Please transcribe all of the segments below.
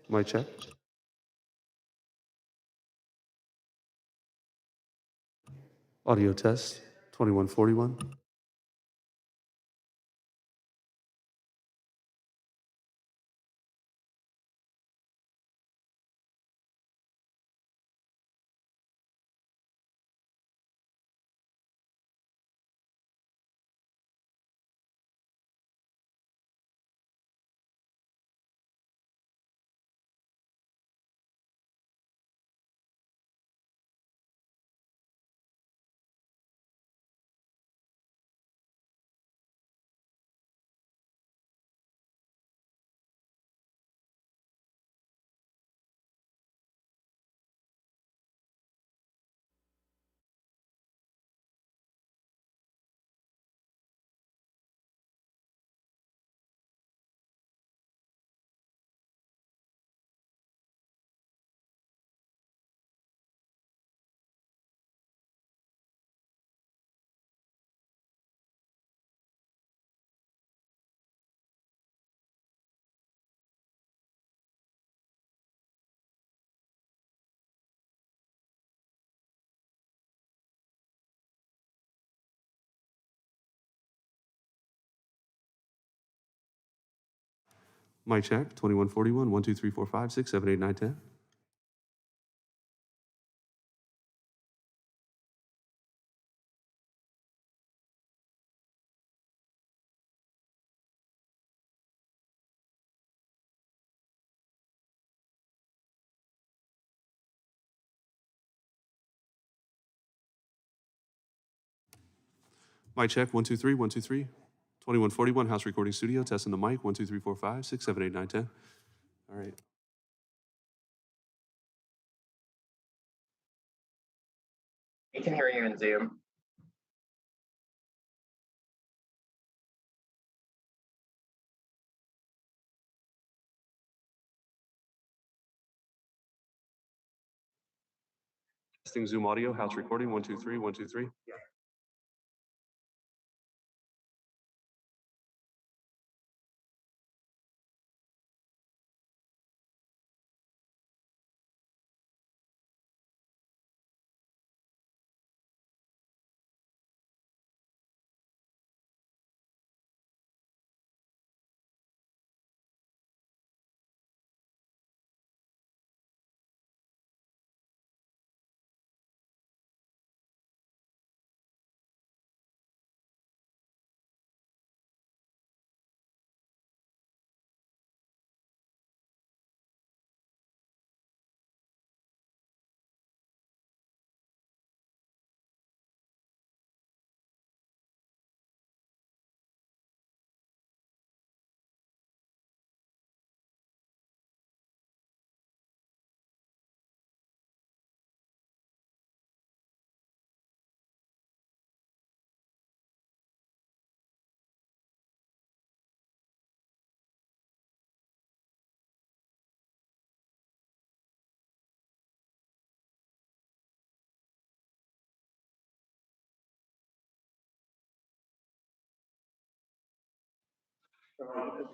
Mic check. Audio test, 2141. Mic check, 2141. 1, 2, 3, 4, 5, 6, 7, 8, 9, 10. Mic check, 1, 2, 3, 1, 2, 3. 2141, House Recording Studio, testing the mic, 1, 2, 3, 4, 5, 6, 7, 8, 9, 10. All right. We can hear you in Zoom. Testing Zoom audio, house recording, 1, 2, 3, 1, 2, 3.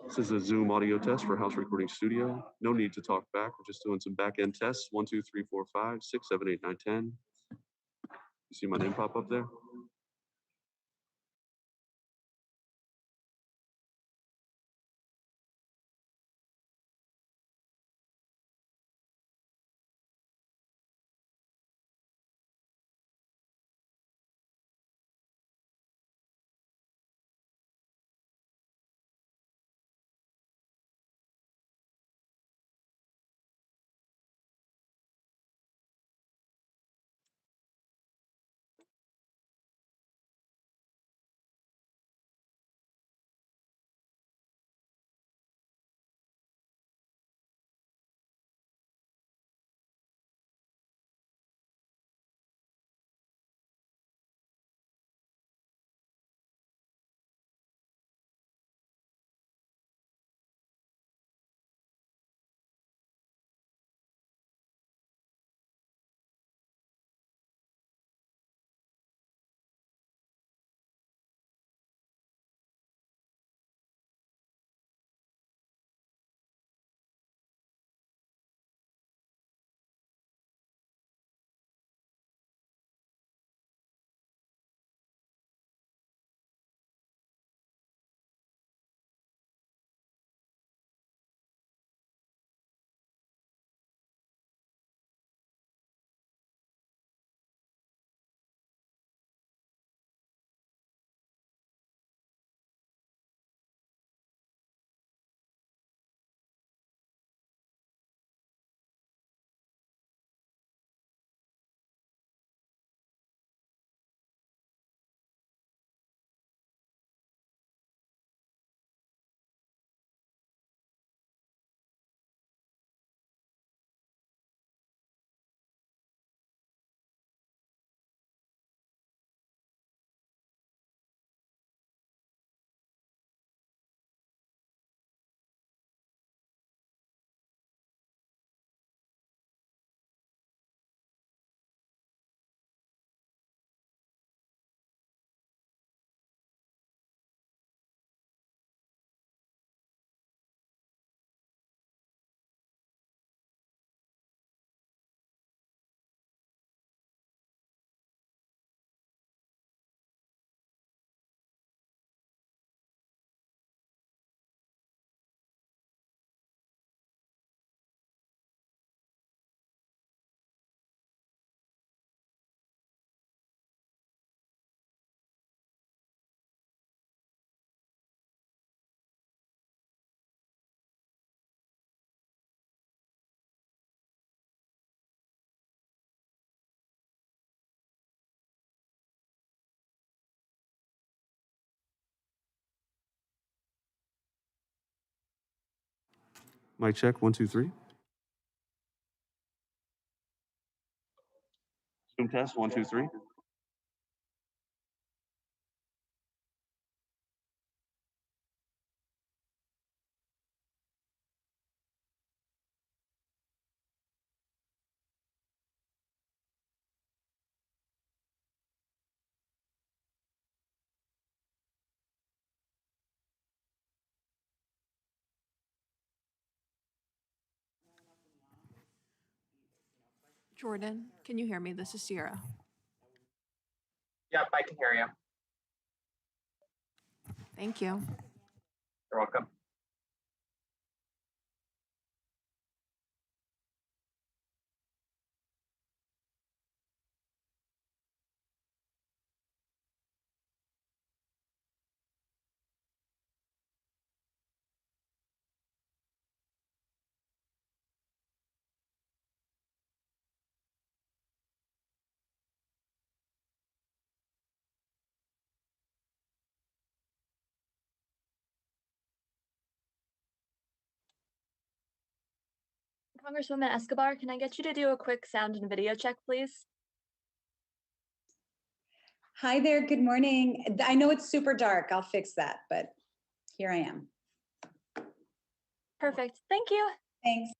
This is a Zoom audio test for House Recording Studio. No need to talk back. We're just doing some back end tests. 1, 2, 3, 4, 5, 6, 7, 8, 9, 10. You see my name pop up there? Mic check, 1, 2, 3. Zoom test, 1, 2, 3. Jordan, can you hear me? This is Sierra. Yep, I can hear you. Thank you. You're welcome. Congresswoman Escobar, can I get you to do a quick sound and video check, please? Hi there, good morning. I know it's super dark, I'll fix that, but here I am. Perfect, thank you. Thanks.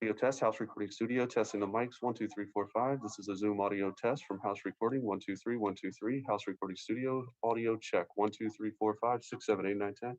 Audio test, House Recording Studio, testing the mics, 1, 2, 3, 4, 5. This is a Zoom audio test from House Recording, 1, 2, 3, 1, 2, 3. House Recording Studio, audio check, 1, 2, 3, 4, 5, 6, 7, 8, 9, 10.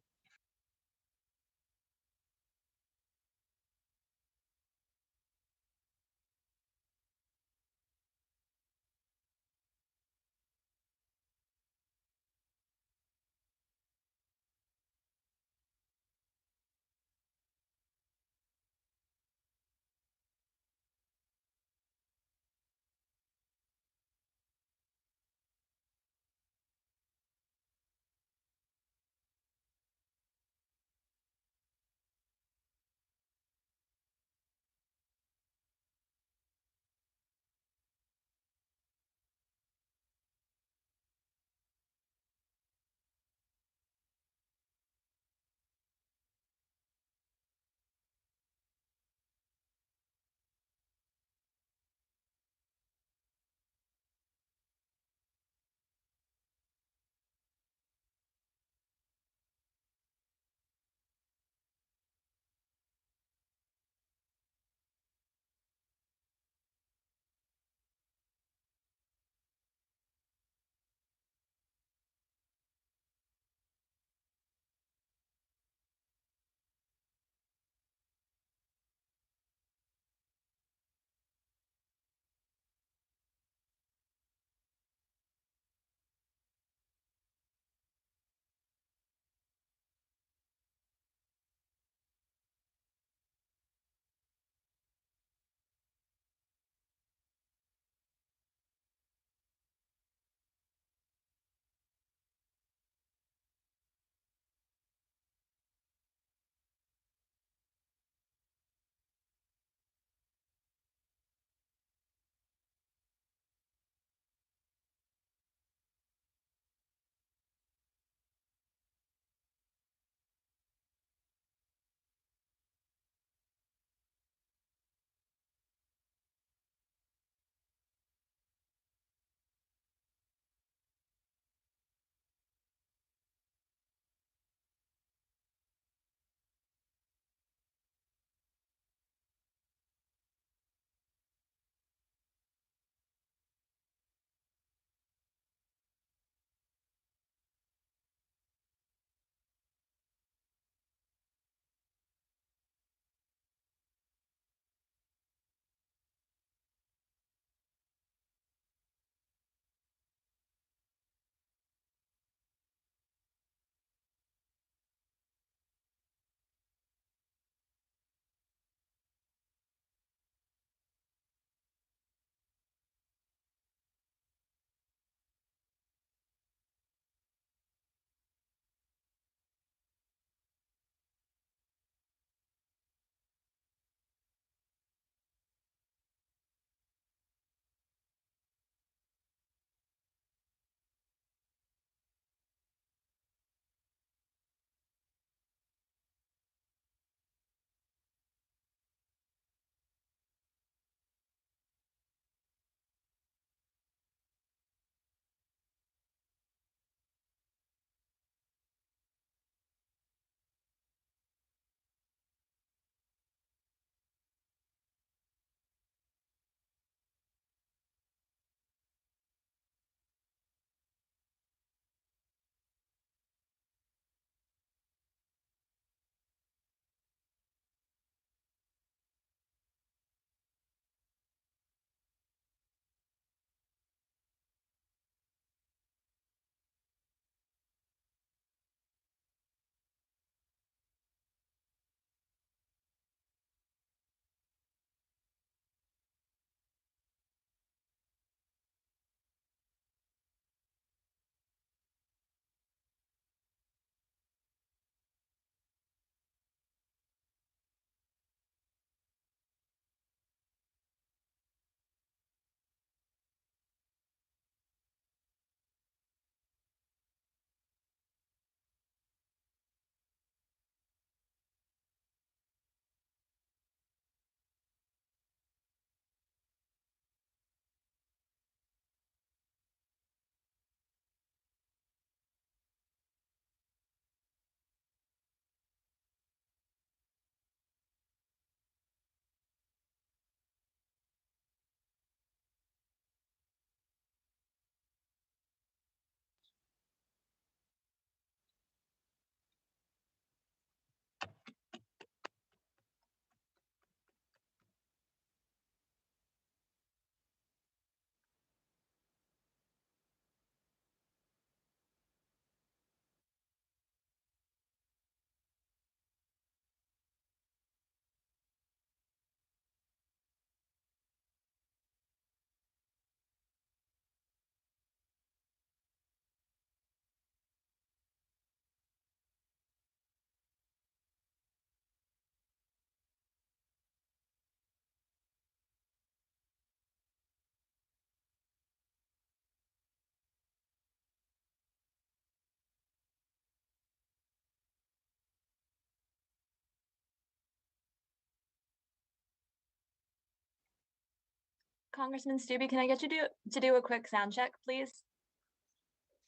Congressman Stubbe, can I get you to do a quick sound check, please?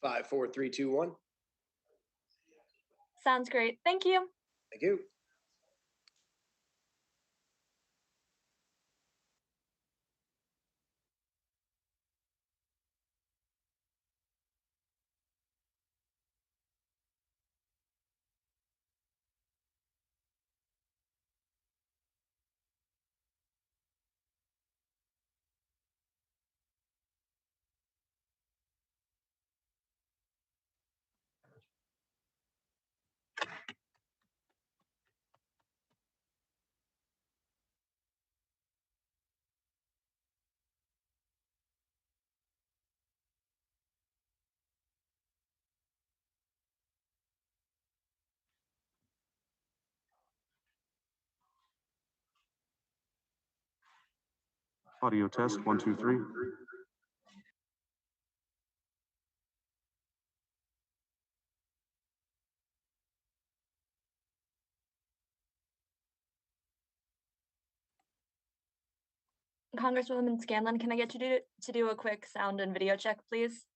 5, 4, 3, 2, 1. Sounds great. Thank you. Thank you. Audio test, 1, 2, 3. Congresswoman Scanlon, can I get you to do a quick sound and video check, please?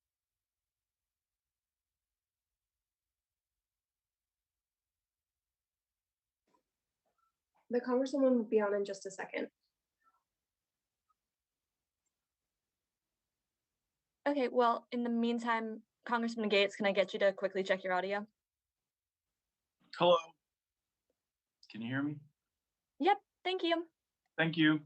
The Congresswoman will be on in just a second. Okay, well, in the meantime, Congressman Gates, can I get you to quickly check your audio? Hello. Can you hear me? Yep, thank you. Thank you.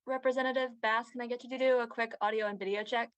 Representative Bass, can I get you to do a quick audio and video check?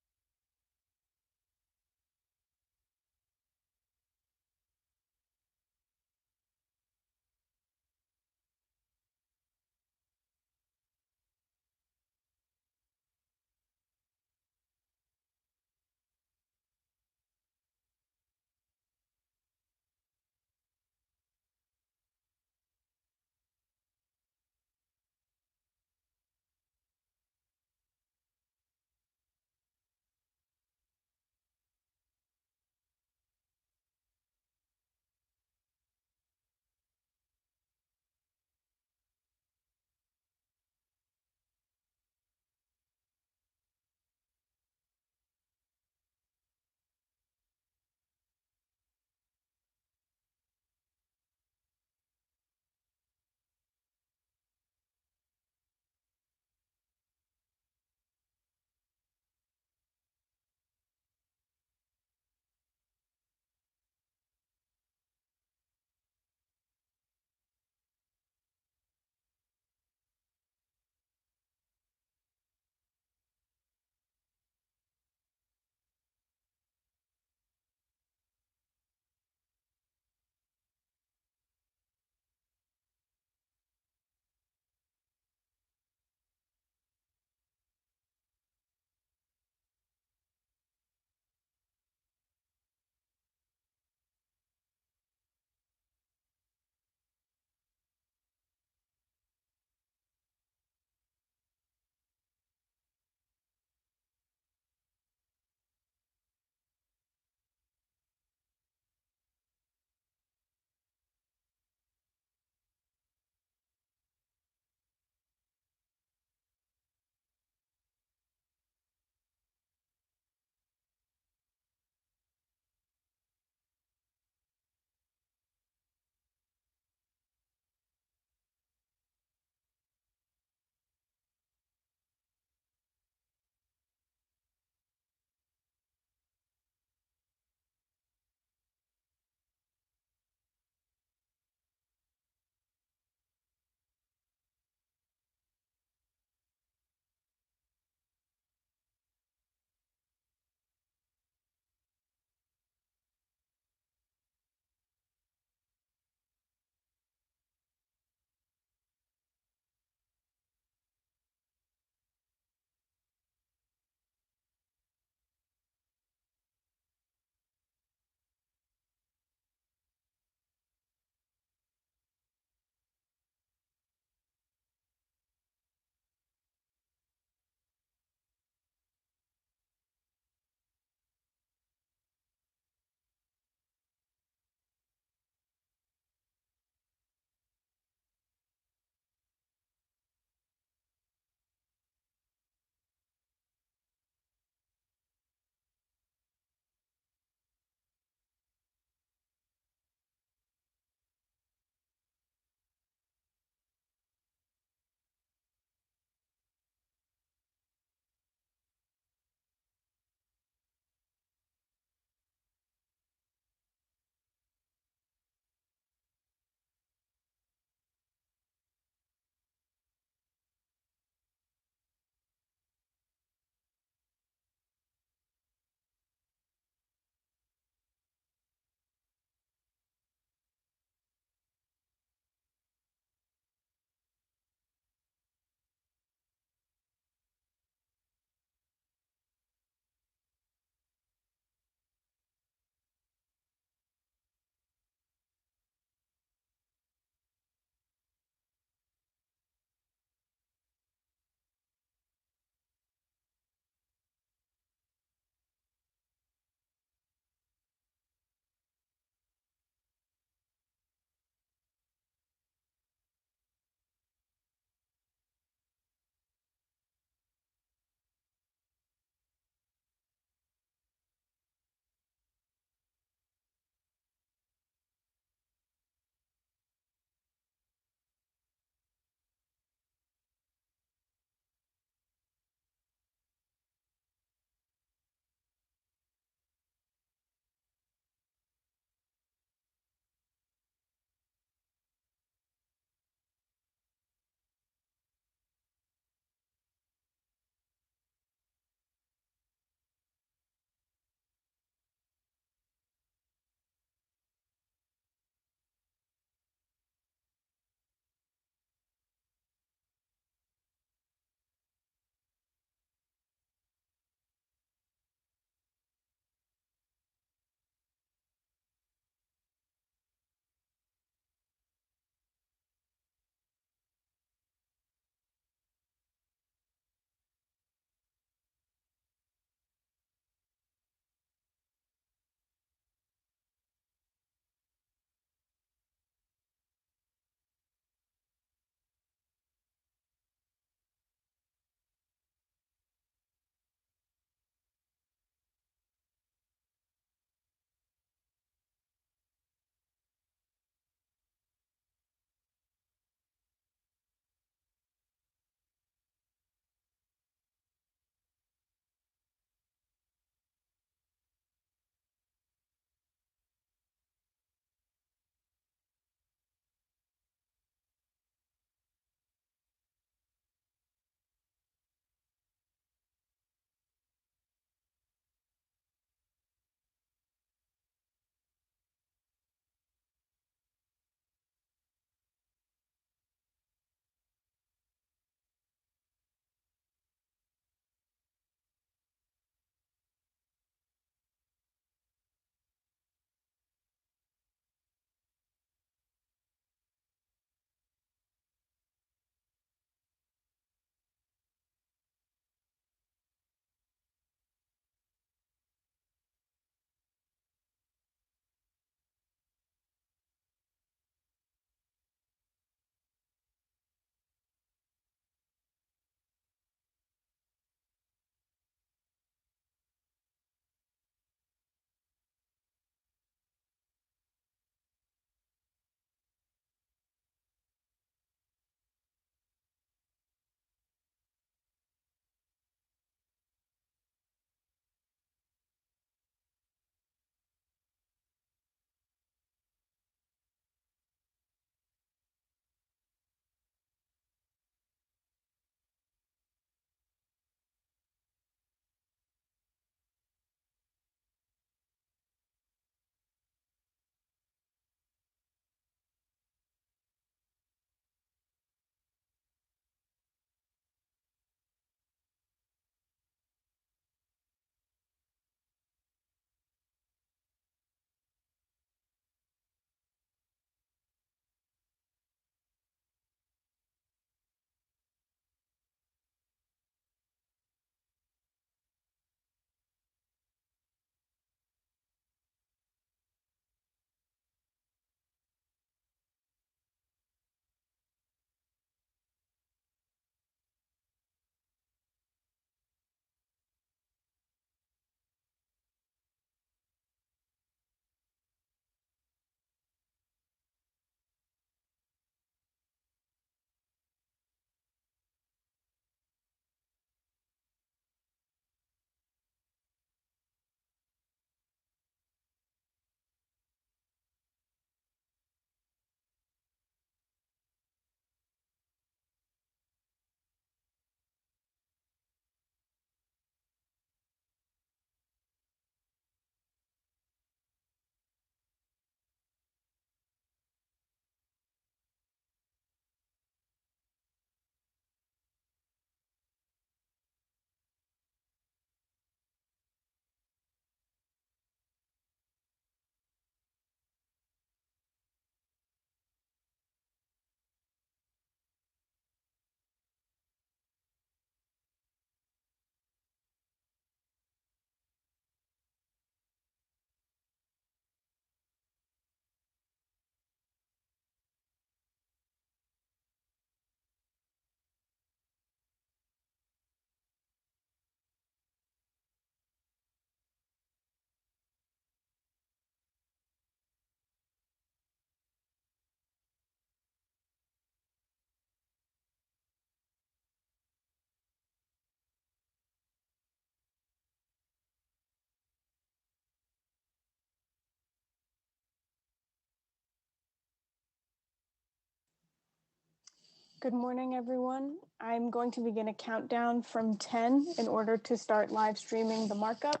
Good morning, everyone. I'm going to begin a countdown from 10 in order to start live streaming the markup.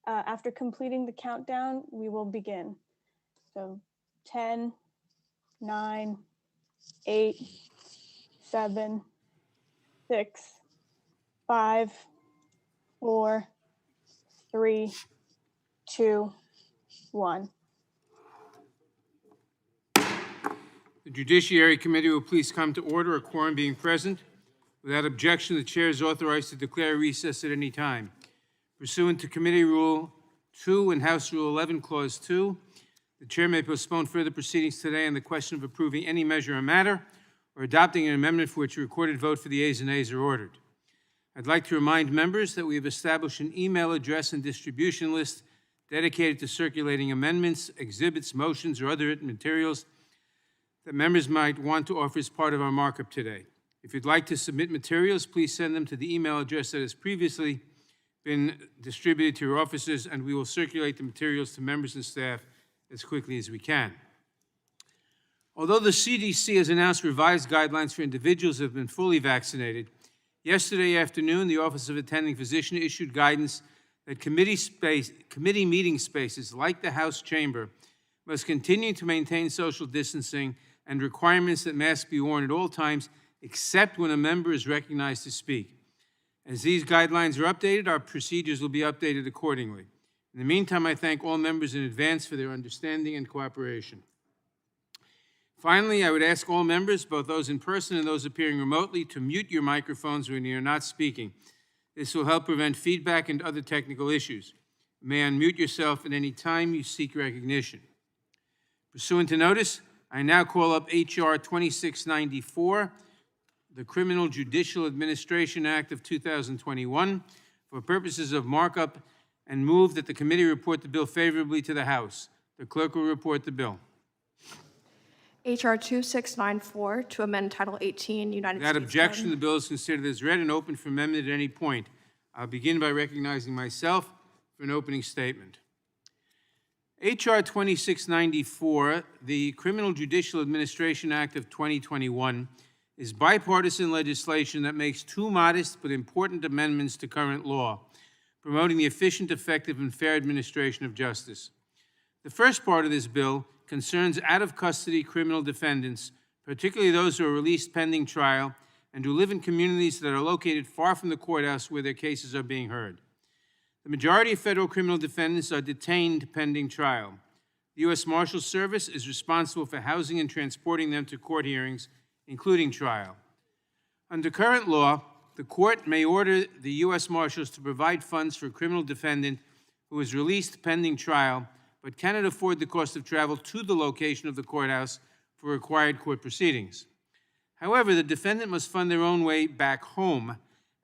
After completing the countdown, we will begin. So 10, 9, 8, 7, 6, 5, 4, 3, 2, 1. The Judiciary Committee will please come to order, a quorum being present. Without objection, the chair is authorized to declare recess at any time. Pursuant to Committee Rule 2 and House Rule 11, Clause 2, the chair may postpone further proceedings today on the question of approving any measure or matter or adopting an amendment for which a recorded vote for the ayes and nays are ordered. I'd like to remind members that we have established an email address and distribution list dedicated to circulating amendments, exhibits, motions, or other written materials that members might want to offer as part of our markup today. If you'd like to submit materials, please send them to the email address that has previously been distributed to your offices, and we will circulate the materials to members and staff as quickly as we can. Although the CDC has announced revised guidelines for individuals who have been fully vaccinated, yesterday afternoon, the Office of Attending Physician issued guidance that committee meeting spaces like the House chamber must continue to maintain social distancing and requirements that masks be worn at all times except when a member is recognized to speak. As these guidelines are updated, our procedures will be updated accordingly. In the meantime, I thank all members in advance for their understanding and cooperation. Finally, I would ask all members, both those in person and those appearing remotely, to mute your microphones when you are not speaking. This will help prevent feedback and other technical issues. You may unmute yourself at any time you seek recognition. Pursuant to notice, I now call up H.R. 2694, the Criminal Judicial Administration Act of 2021, for purposes of markup, and move that the committee report the bill favorably to the House. The clerk will report the bill. HR 2694 to amend Title 18 United Without States objection, Code. the bill is considered as read and open for amendment at any point. I'll begin by recognizing myself for an opening statement. H.R. 2694, the Criminal Judicial Administration Act of 2021, is bipartisan legislation that makes two modest but important amendments to current law, promoting the efficient, effective, and fair administration of justice. The first part of this bill concerns out-of-custody criminal defendants, particularly those who are released pending trial and who live in communities that are located far from the courthouse where their cases are being heard. The majority of federal criminal defendants are detained pending trial. The U.S. Marshals Service is responsible for housing and transporting them to court hearings, including trial. Under current law, the court may order the U.S. Marshals to provide funds for a criminal defendant who is released pending trial but cannot afford the cost of travel to the location of the courthouse for required court proceedings. However, the defendant must fund their own way back home,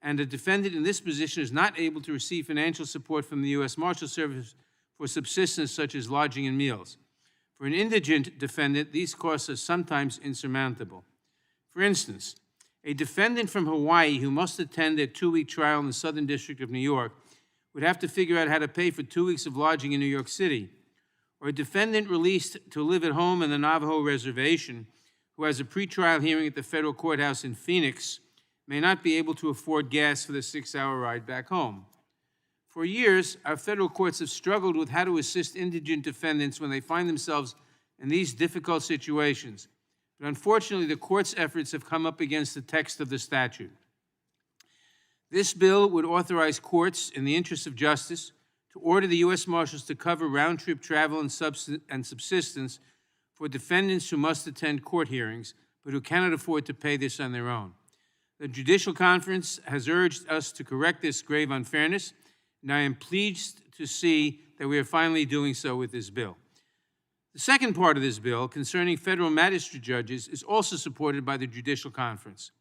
and a defendant in this position is not able to receive financial support from the U.S. Marshals Service for subsistence such as lodging and meals. For an indigent defendant, these costs are sometimes insurmountable. For instance, a defendant from Hawaii who must attend a 2-week trial in the Southern District of New York would have to figure out how to pay for 2 weeks of lodging in New York City. Or a defendant released to live at home in the Navajo Reservation who has a pretrial hearing at the federal courthouse in Phoenix may not be able to afford gas for the 6-hour ride back home. For years, our federal courts have struggled with how to assist indigent defendants when they find themselves in these difficult situations. But unfortunately, the court's efforts have come up against the text of the statute. This bill would authorize courts, in the interest of justice, to order the U.S. Marshals to cover round-trip travel and subsistence for defendants who must attend court hearings, but who cannot afford to pay this on their own. The Judicial Conference has urged us to correct this grave unfairness, and I am pleased to see that we are finally doing so with this bill. The second part of this bill, concerning federal magistrate judges, is also supported by the Judicial Conference.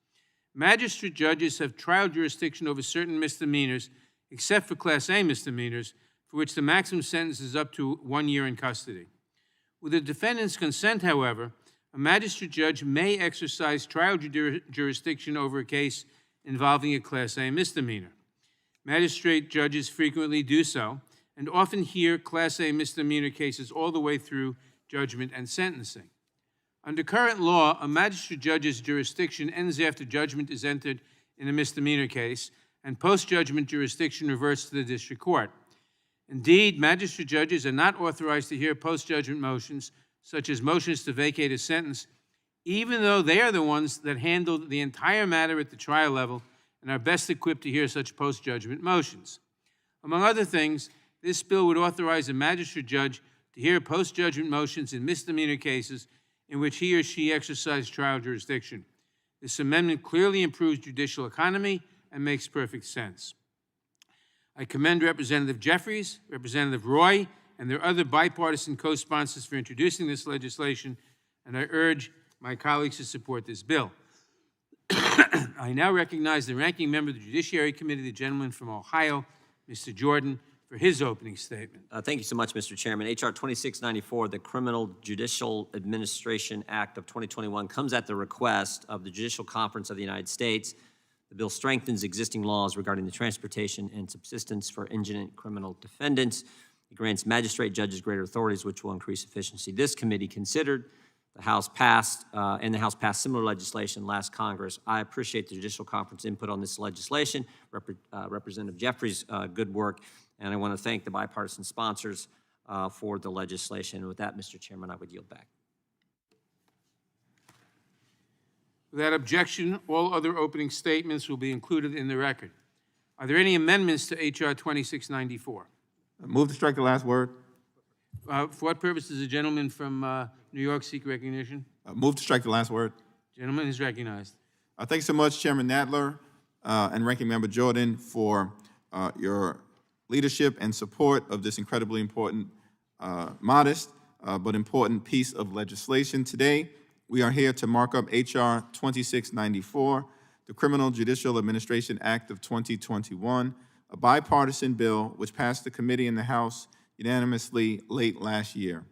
Magistrate judges have trial jurisdiction over certain misdemeanors, except for Class A misdemeanors, for which the maximum sentence is up to 1 year in custody. With the defendant's consent, however, a magistrate judge may exercise trial jurisdiction over a case involving a Class A misdemeanor. Magistrate judges frequently do so, and often hear Class A misdemeanor cases all the way through judgment and sentencing. Under current law, a magistrate judge's jurisdiction ends after judgment is entered in a misdemeanor case, and post-judgment jurisdiction reverts to the district court. Indeed, magistrate judges are not authorized to hear post-judgment motions, such as motions to vacate a sentence, even though they are the ones that handled the entire matter at the trial level and are best equipped to hear such post-judgment motions. Among other things, this bill would authorize a magistrate judge to hear post-judgment motions in misdemeanor cases in which he or she exercised trial jurisdiction. This amendment clearly improves judicial economy and makes perfect sense. I commend Representative Jeffries, Representative Roy, and their other bipartisan co-sponsors for introducing this legislation, and I urge my colleagues to support this bill. I now recognize the ranking member of the Judiciary Committee, the gentleman from Ohio, Mr. Jordan, for his opening statement. Thank you so much, Mr. Chairman. H.R. 2694, the Criminal Judicial Administration Act of 2021, comes at the request of the Judicial Conference of the United States. The bill strengthens existing laws regarding the transportation and subsistence for indigent criminal defendants. It grants magistrate judges greater authorities, which will increase efficiency. This committee considered the House passed, and the House passed similar legislation last Congress. I appreciate the Judicial Conference input on this legislation, Representative Jeffries' good work, and I want to thank the bipartisan sponsors for the legislation. And with that, Mr. Chairman, I would yield back. Without objection, all other opening statements will be included in the record. Are there any amendments to H.R. 2694? Move to strike the last word. For what purpose does the gentleman from New York seek recognition? Move to strike the last word. Gentleman is recognized. Thank you so much, Chairman Nadler and Ranking Member Jordan, for your leadership and support of this incredibly important, modest, but important piece of legislation. Today, we are here to mark up H.R. 2694, the Criminal Judicial Administration Act of 2021, a bipartisan bill which passed the committee in the House unanimously late last year.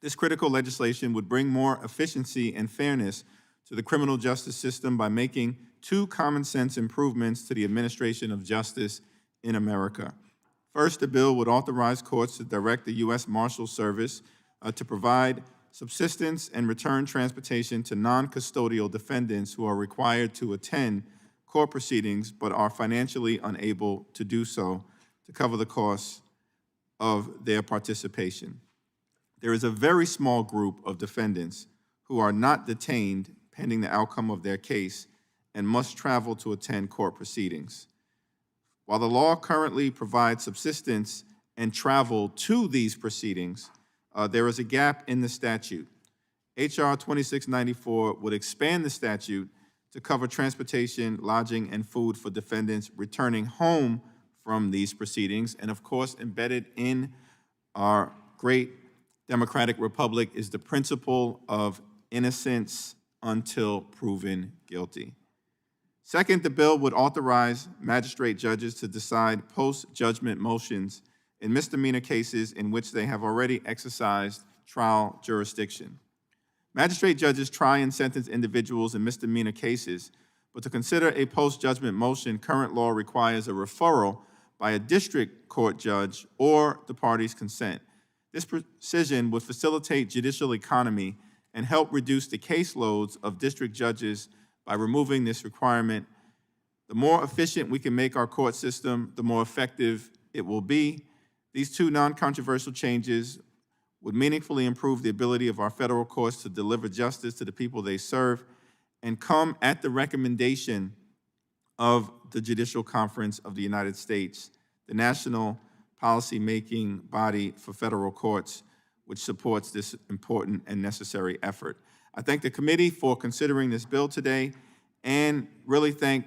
This critical legislation would bring more efficiency and fairness to the criminal justice system by making two common-sense improvements to the administration of justice in America. First, the bill would authorize courts to direct the U.S. Marshals Service to provide subsistence and return transportation to non-custodial defendants who are required to attend court proceedings but are financially unable to do so to cover the costs of their participation. There is a very small group of defendants who are not detained pending the outcome of their case and must travel to attend court proceedings. While the law currently provides subsistence and travel to these proceedings, there is a gap in the statute. H.R. 2694 would expand the statute to cover transportation, lodging, and food for defendants returning home from these proceedings. And of course, embedded in our great democratic republic is the principle of innocence until proven guilty. Second, the bill would authorize magistrate judges to decide post-judgment motions in misdemeanor cases in which they have already exercised trial jurisdiction. Magistrate judges try and sentence individuals in misdemeanor cases, but to consider a post-judgment motion, current law requires a referral by a district court judge or the party's consent. This precision would facilitate judicial economy and help reduce the caseloads of district judges by removing this requirement. The more efficient we can make our court system, the more effective it will be. These two non-controversial changes would meaningfully improve the ability of our federal courts to deliver justice to the people they serve and come at the recommendation of the Judicial Conference of the United States, the national policy-making body for federal courts, which supports this important and necessary effort. I thank the committee for considering this bill today and really thank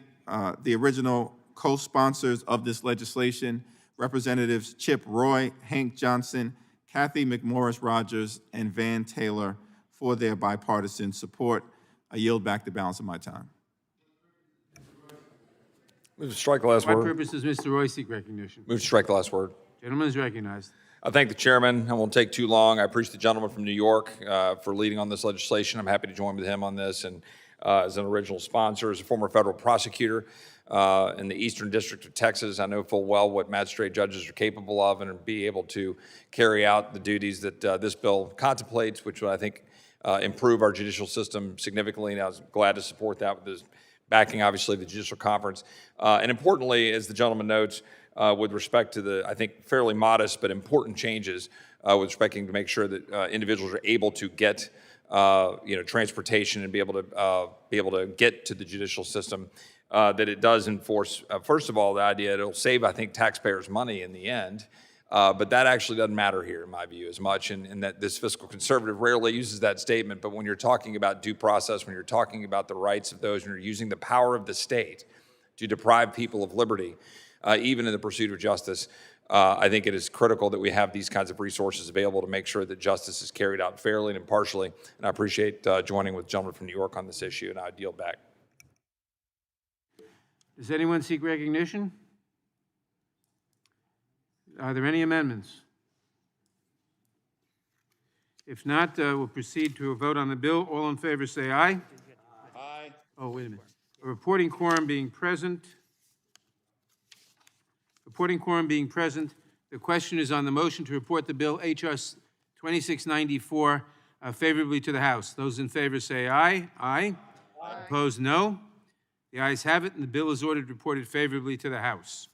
the original co-sponsors of this legislation, Representatives Chip Roy, Hank Johnson, Kathy McMorris-Rogers, and Van Taylor for their bipartisan support. I yield back the balance of my time. Move to strike the last For what word. purpose does Mr. Roy seek recognition? Move to strike the last word. Gentleman is recognized. I thank the chairman. I won't take too long. I appreciate the gentleman from New York for leading on this legislation. I'm happy to join with him on this and as an original sponsor, as a former federal prosecutor in the Eastern District of Texas. I know full well what magistrate judges are capable of and be able to carry out the duties that this bill contemplates, which I think improve our judicial system significantly, and I was glad to support that with this backing, obviously, the Judicial Conference. And importantly, as the gentleman notes, with respect to the, I think, fairly modest but important changes with respecting to make sure that individuals are able to get transportation and be able to get to the judicial system, that it does enforce, first of all, the idea it'll save, I think, taxpayers money in the end, but that actually doesn't matter here, in my view, as much, and that this fiscal conservative rarely uses that statement, but when you're talking about due process, when you're talking about the rights of those, when you're using the power of the state to deprive people of liberty, even in the pursuit of justice, I think it is critical that we have these kinds of resources available to make sure that justice is carried out fairly and impartially. And I appreciate joining with the gentleman from New York on this issue, and I yield back. Does anyone seek recognition? Are there any amendments? If not, we'll proceed to a vote on the bill. All in favor say aye. Aye. Oh, wait a minute. A reporting quorum being present. Reporting quorum being present, the question is on the motion to report the bill H.R. 2694 favorably to the House. Those in favor say aye. Aye. Aye. Opposed, no. The ayes have it, and the bill is ordered reported favorably to the House.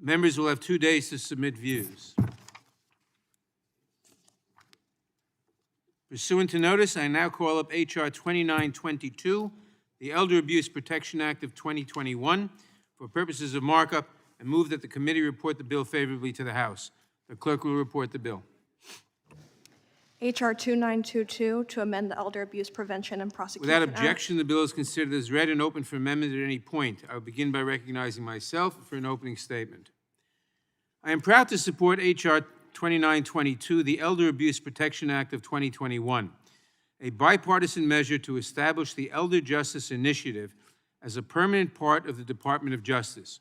Members will have 2 days to submit views. Pursuant to notice, I now call up H.R. 2922, the Elder Abuse Protection Act of 2021, for purposes of markup, and move that the committee report the bill favorably to the House. The clerk will report the bill. HR 2922 to amend the Elder Abuse Prevention and Prosecution Without Act. objection, the bill is considered as read and open for amendment at any point. I will begin by recognizing myself for an opening statement. I am proud to support H.R. 2922, the Elder Abuse Protection Act of 2021, a bipartisan measure to establish the Elder Justice Initiative as a permanent part of the Department of Justice.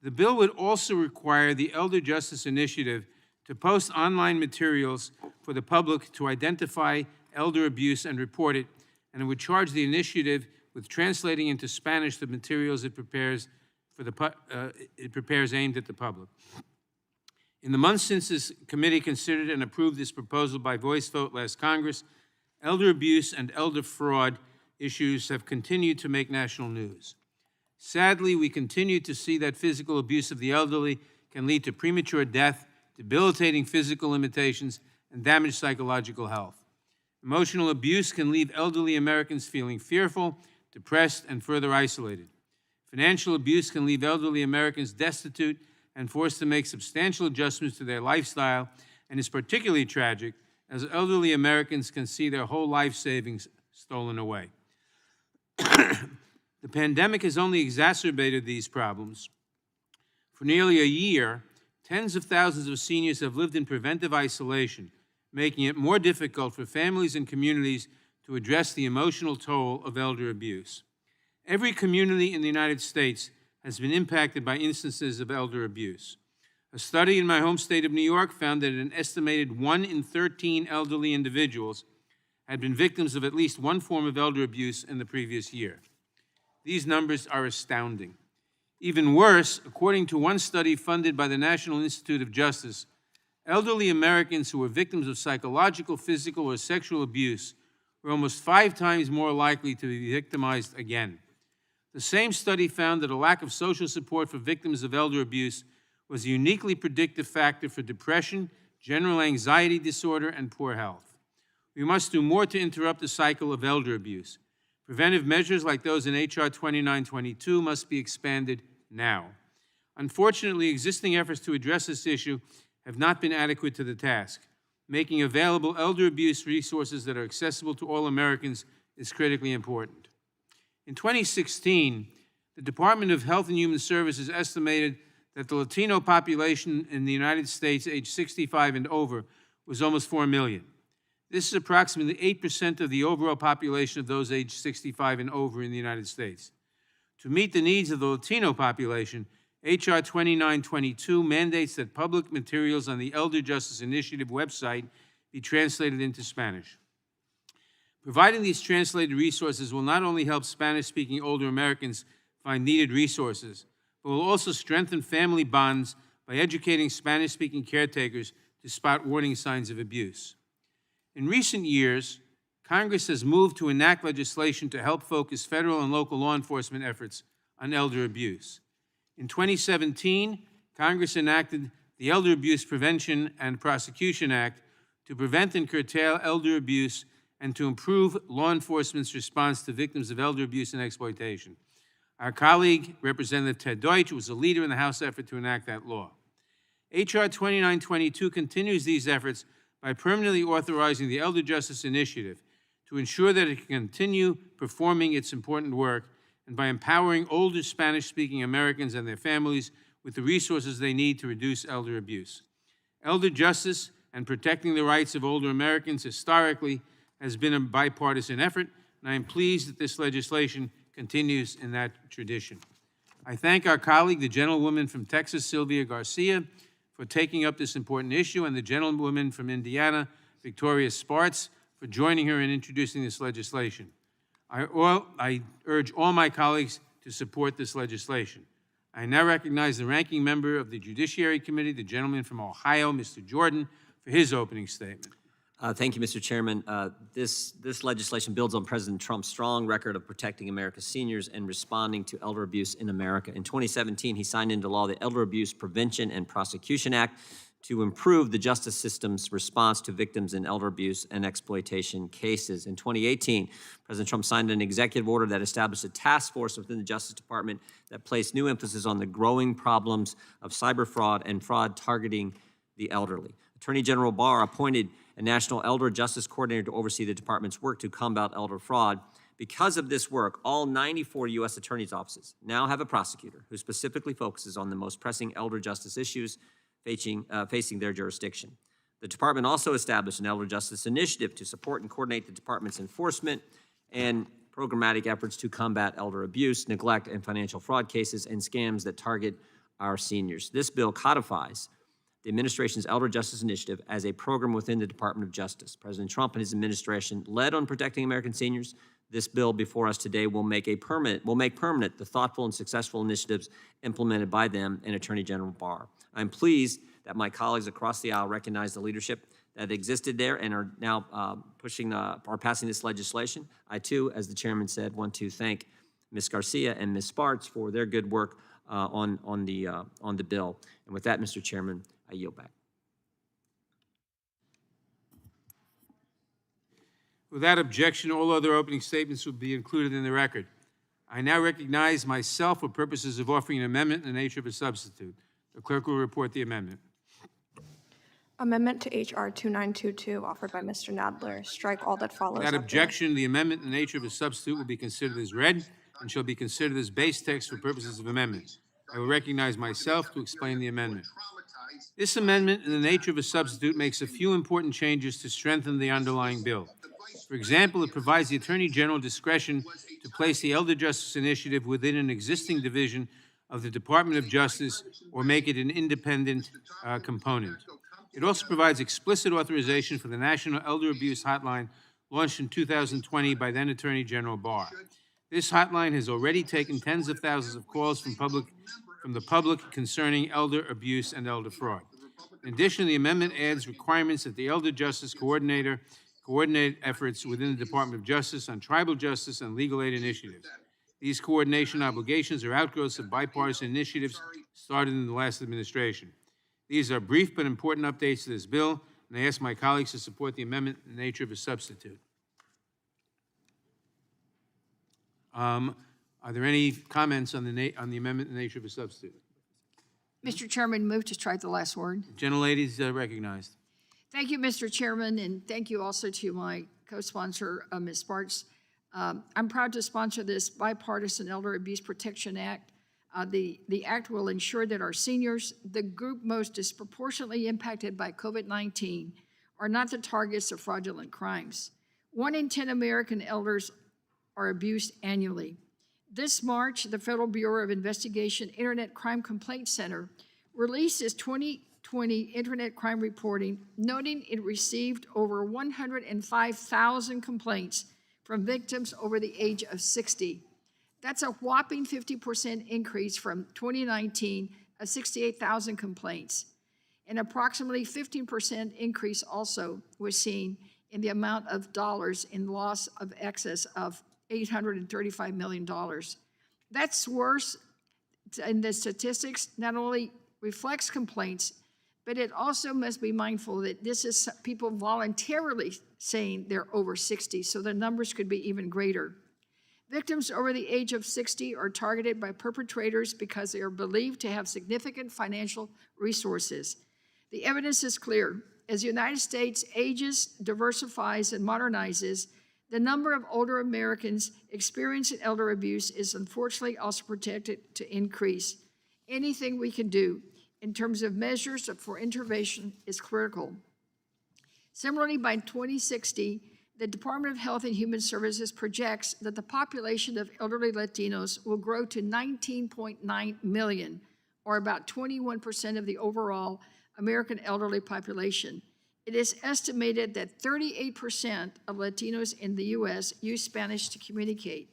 The bill would also require the Elder Justice Initiative to post online materials for the public to identify elder abuse and report it, and it would charge the initiative with translating into Spanish the materials it prepares aimed at the public. In the months since this committee considered and approved this proposal by voice vote last Congress, elder abuse and elder fraud issues have continued to make national news. Sadly, we continue to see that physical abuse of the elderly can lead to premature death, debilitating physical limitations, and damaged psychological health. Emotional abuse can leave elderly Americans feeling fearful, depressed, and further isolated. Financial abuse can leave elderly Americans destitute and forced to make substantial adjustments to their lifestyle, and is particularly tragic as elderly Americans can see their whole life savings stolen away. The pandemic has only exacerbated these problems. For nearly a year, tens of thousands of seniors have lived in preventive isolation, making it more difficult for families and communities to address the emotional toll of elder abuse. Every community in the United States has been impacted by instances of elder abuse. A study in my home state of New York found that an estimated 1 in 13 elderly individuals had been victims of at least one form of elder abuse in the previous year. These numbers are astounding. Even worse, according to one study funded by the National Institute of Justice, elderly Americans who were victims of psychological, physical, or sexual abuse were almost 5 times more likely to be victimized again. The same study found that a lack of social support for victims of elder abuse was a uniquely predictive factor for depression, general anxiety disorder, and poor health. We must do more to interrupt the cycle of elder abuse. Preventive measures like those in H.R. 2922 must be expanded now. Unfortunately, existing efforts to address this issue have not been adequate to the task. Making available elder abuse resources that are accessible to all Americans is critically important. In 2016, the Department of Health and Human Services estimated that the Latino population in the United States aged 65 and over was almost 4 million. This is approximately 8% of the overall population of those aged 65 and over in the United States. To meet the needs of the Latino population, H.R. 2922 mandates that public materials on the Elder Justice Initiative website be translated into Spanish. Providing these translated resources will not only help Spanish-speaking older Americans find needed resources, but will also strengthen family bonds by educating Spanish-speaking caretakers to spot warning signs of abuse. In recent years, Congress has moved to enact legislation to help focus federal and local law enforcement efforts on elder abuse. In 2017, Congress enacted the Elder Abuse Prevention and Prosecution Act to prevent and curtail elder abuse and to improve law enforcement's response to victims of elder abuse and exploitation. Our colleague, Representative Ted Deutsch, was a leader in the House effort to enact that law. H.R. 2922 continues these efforts by permanently authorizing the Elder Justice Initiative to ensure that it can continue performing its important work and by empowering older Spanish-speaking Americans and their families with the resources they need to reduce elder abuse. Elder justice and protecting the rights of older Americans historically has been a bipartisan effort, and I am pleased that this legislation continues in that tradition. I thank our colleague, the gentlewoman from Texas, Sylvia Garcia, for taking up this important issue, and the gentlewoman from Indiana, Victoria Spartz, for joining her in introducing this legislation. I urge all my colleagues to support this legislation. I now recognize the ranking member of the Judiciary Committee, the gentleman from Ohio, Mr. Jordan, for his opening statement. Thank you, Mr. Chairman. This legislation builds on President Trump's strong record of protecting America's seniors and responding to elder abuse in America. In 2017, he signed into law the Elder Abuse Prevention and Prosecution Act to improve the justice system's response to victims in elder abuse and exploitation cases. In 2018, President Trump signed an executive order that established a task force within the Justice Department that placed new emphasis on the growing problems of cyber fraud and fraud targeting the elderly. Attorney General Barr appointed a National Elder Justice Coordinator to oversee the department's work to combat elder fraud. Because of this work, all 94 U.S. attorneys' offices now have a prosecutor who specifically focuses on the most pressing elder justice issues facing their jurisdiction. The department also established an Elder Justice Initiative to support and coordinate the department's enforcement and programmatic efforts to combat elder abuse, neglect, and financial fraud cases and scams that target our seniors. This bill codifies the administration's Elder Justice Initiative as a program within the Department of Justice. President Trump and his administration led on protecting American seniors. This bill before us today will make permanent the thoughtful and successful initiatives implemented by them and Attorney General Barr. I'm pleased that my colleagues across the aisle recognize the leadership that existed there and are now passing this legislation. I too, as the chairman said, want to thank Ms. Garcia and Ms. Spartz for their good work on the bill. And with that, Mr. Chairman, I yield back. Without objection, all other opening statements will be included in the record. I now recognize myself for purposes of offering an amendment in the nature of a substitute. The clerk will report the amendment. Amendment to H.R. 2922 offered by Mr. Nadler. Strike all that follows. Without after it. objection, the amendment in the nature of a substitute will be considered as read and shall be considered as base text for purposes of amendment. I will recognize myself to explain the amendment. This amendment in the nature of a substitute makes a few important changes to strengthen the underlying bill. For example, it provides the Attorney General discretion to place the Elder Justice Initiative within an existing division of the Department of Justice or make it an independent component. It also provides explicit authorization for the National Elder Abuse Hotline launched in 2020 by then Attorney General Barr. This hotline has already taken tens of thousands of calls from the public concerning elder abuse and elder fraud. In addition, the amendment adds requirements that the Elder Justice Coordinator coordinate efforts within the Department of Justice on tribal justice and legal aid initiatives. These coordination obligations are outgrowths of bipartisan initiatives started in the last administration. These are brief but important updates to this bill, and I ask my colleagues to support the amendment in the nature of a substitute. Are there any comments on the amendment in the nature of a substitute? Mr. Chairman, move to strike the last word. Gentlelady's recognized. Thank you, Mr. Chairman, and thank you also to my co-sponsor, Ms. Spartz. I'm proud to sponsor this bipartisan Elder Abuse Protection Act. The act will ensure that our seniors, the group most disproportionately impacted by COVID-19, are not the targets of fraudulent crimes. 1 in 10 American elders are abused annually. This March, the Federal Bureau of Investigation Internet Crime Complaint Center released its 2020 Internet Crime Reporting, noting it received over 105,000 complaints from victims over the age of 60. That's a whopping 50% increase from 2019, of 68,000 complaints. An approximately 15% increase also was seen in the amount of dollars in loss of excess of $835 million. That's worse, and the statistics not only reflects complaints, but it also must be mindful that this is people voluntarily saying they're over 60, so the numbers could be even greater. Victims over the age of 60 are targeted by perpetrators because they are believed to have significant financial resources. The evidence is clear. As the United States ages, diversifies, and modernizes, the number of older Americans experiencing elder abuse is unfortunately also projected to increase. Anything we can do in terms of measures for intervention is critical. Similarly, by 2060, the Department of Health and Human Services projects that the population of elderly Latinos will grow to 19.9 million, or about 21% of the overall American elderly population. It is estimated that 38% of Latinos in the U.S. use Spanish to communicate.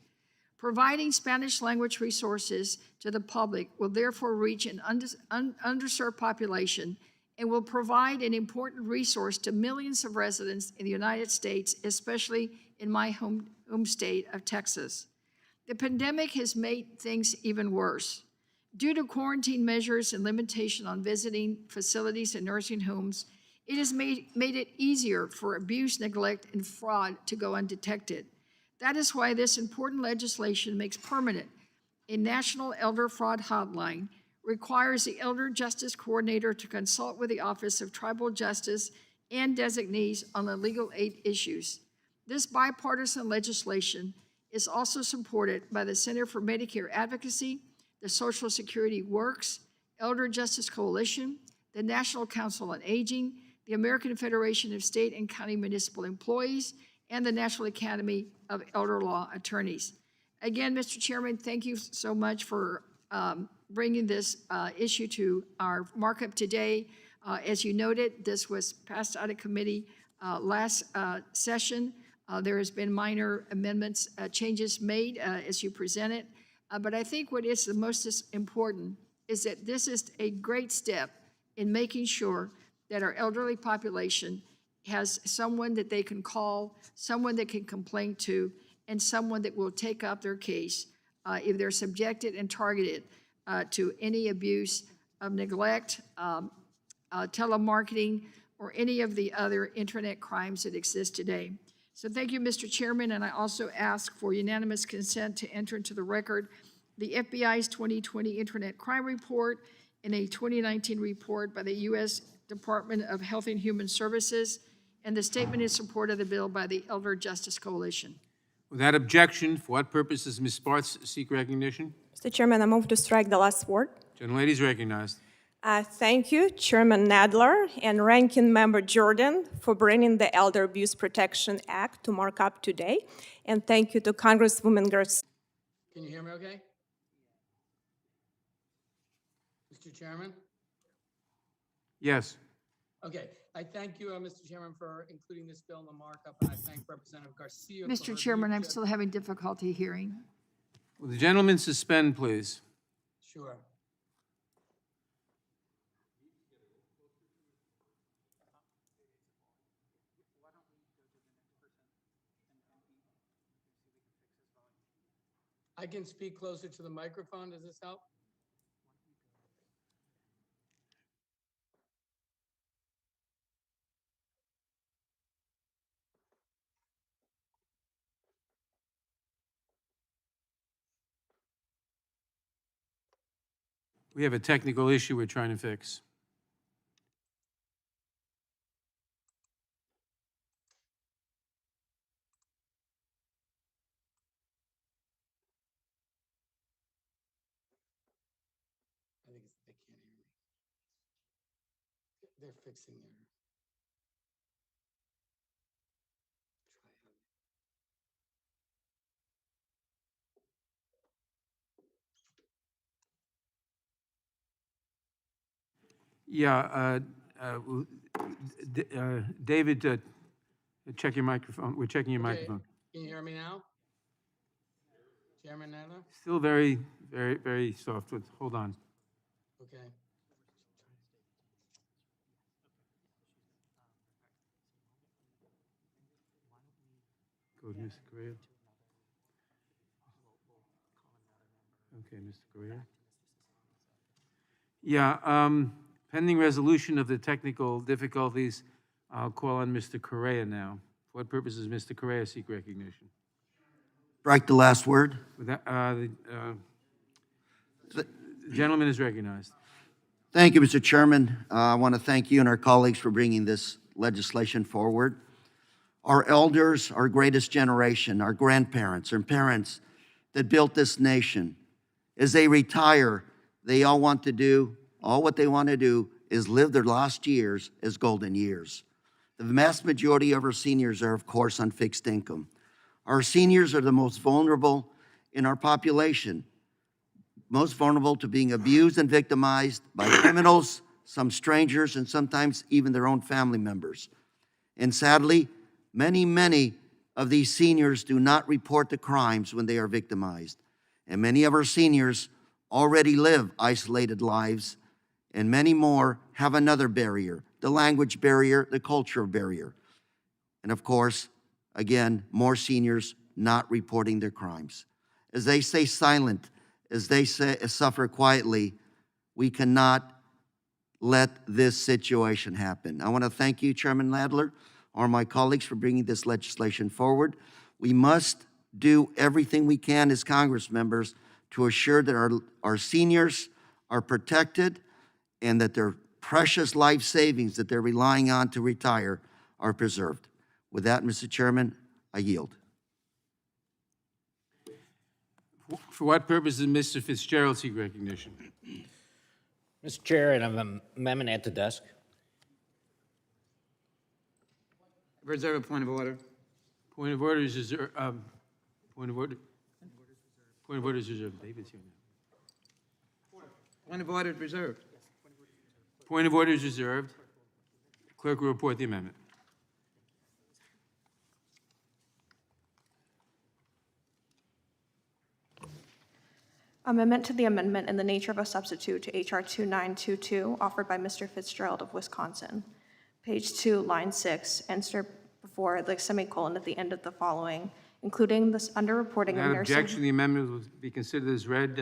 Providing Spanish language resources to the public will therefore reach an underserved population and will provide an important resource to millions of residents in the United States, especially in my home state of Texas. The pandemic has made things even worse. Due to quarantine measures and limitation on visiting facilities and nursing homes, it has made it easier for abuse, neglect, and fraud to go undetected. That is why this important legislation makes permanent a national elder fraud hotline, requires the Elder Justice Coordinator to consult with the Office of Tribal Justice and designees on the legal aid issues. This bipartisan legislation is also supported by the Center for Medicare Advocacy, the Social Security Works, Elder Justice Coalition, the National Council on Aging, the American Federation of State and County Municipal Employees, and the National Academy of Elder Law Attorneys. Again, Mr. Chairman, thank you so much for bringing this issue to our markup today. As you noted, this was passed out of committee last session. There has been minor amendments, changes made as you presented. But I think what is the most important is that this is a great step in making sure that our elderly population has someone that they can call, someone that can complain to, and someone that will take up their case if they're subjected and targeted to any abuse of neglect, telemarketing, or any of the other internet crimes that exist today. So thank you, Mr. Chairman, and I also ask for unanimous consent to enter into the record the FBI's 2020 Internet Crime Report and a 2019 report by the U.S. Department of Health and Human Services, and the statement in support of the bill by the Elder Justice Coalition. Without objection, for what purpose does Ms. Sparks seek recognition? Mr. Chairman, I move to strike the last word. Gentlelady is recognized. Thank you, Chairman Nadler and Ranking Member Jordan, for bringing the Elder Abuse Protection Act to markup today. And thank you to Congresswoman Garcia. Can you hear me okay? Mr. Chairman? Yes. Okay, I thank you, Mr. Chairman, for including this bill in the markup, and I thank Representative Garcia. for Mr. her Chairman, I'm leadership. still having difficulty hearing. Will the gentleman suspend, please? Sure. I can speak closer to the microphone. Does this help? We have a technical issue we're trying to fix. I think they can't hear me. They're fixing their. Yeah, David, check your microphone. We're checking your Okay, microphone. Can you hear me now? Chairman Nadler? Still very, very, very soft. Hold on. Okay. Go to Mr. Correa. Okay, Mr. Correa. Yeah, pending resolution of the technical difficulties, I'll call on Mr. Correa now. For what purpose does Mr. Correa seek recognition? Strike the last word. With that, the gentleman is recognized. Thank you, Mr. Chairman. I want to thank you and our colleagues for bringing this legislation forward. Our elders, our greatest generation, our grandparents and parents that built this nation, as they retire, they all what they want to do is live their last years as golden years. The vast majority of our seniors are, of course, on fixed income. Our seniors are the most vulnerable in our population, most vulnerable to being abused and victimized by criminals, some strangers, and sometimes even their own family members. And sadly, many of these seniors do not report the crimes when they are victimized. And many of our seniors already live isolated lives, and many more have another barrier, the language barrier, the cultural barrier. And of course, again, more seniors not reporting their crimes. As they stay silent, as they suffer quietly, we cannot let this situation happen. I want to thank you, Chairman Nadler, or my colleagues for bringing this legislation forward. We must do everything we can as Congress members to assure that our seniors are protected and that their precious life savings that they're relying on to retire are preserved. With that, Mr. Chairman, I yield. For what purpose does Mr. Fitzgerald seek recognition? Mr. Chair, I have an amendment at the desk. Reserve a point of order. Point of order is reserved. Point of order. Point of order is reserved. David's here now. Point of order is reserved. Point of order is reserved. Clerk will report the amendment. Amendment to the amendment in the nature of a substitute to H.R. 2922, offered by Mr. Fitzgerald of Wisconsin. Page 2, line 6, insert before the semicolon at the end of the following, including this underreporting of Without nursing. objection, the amendment will be considered as read.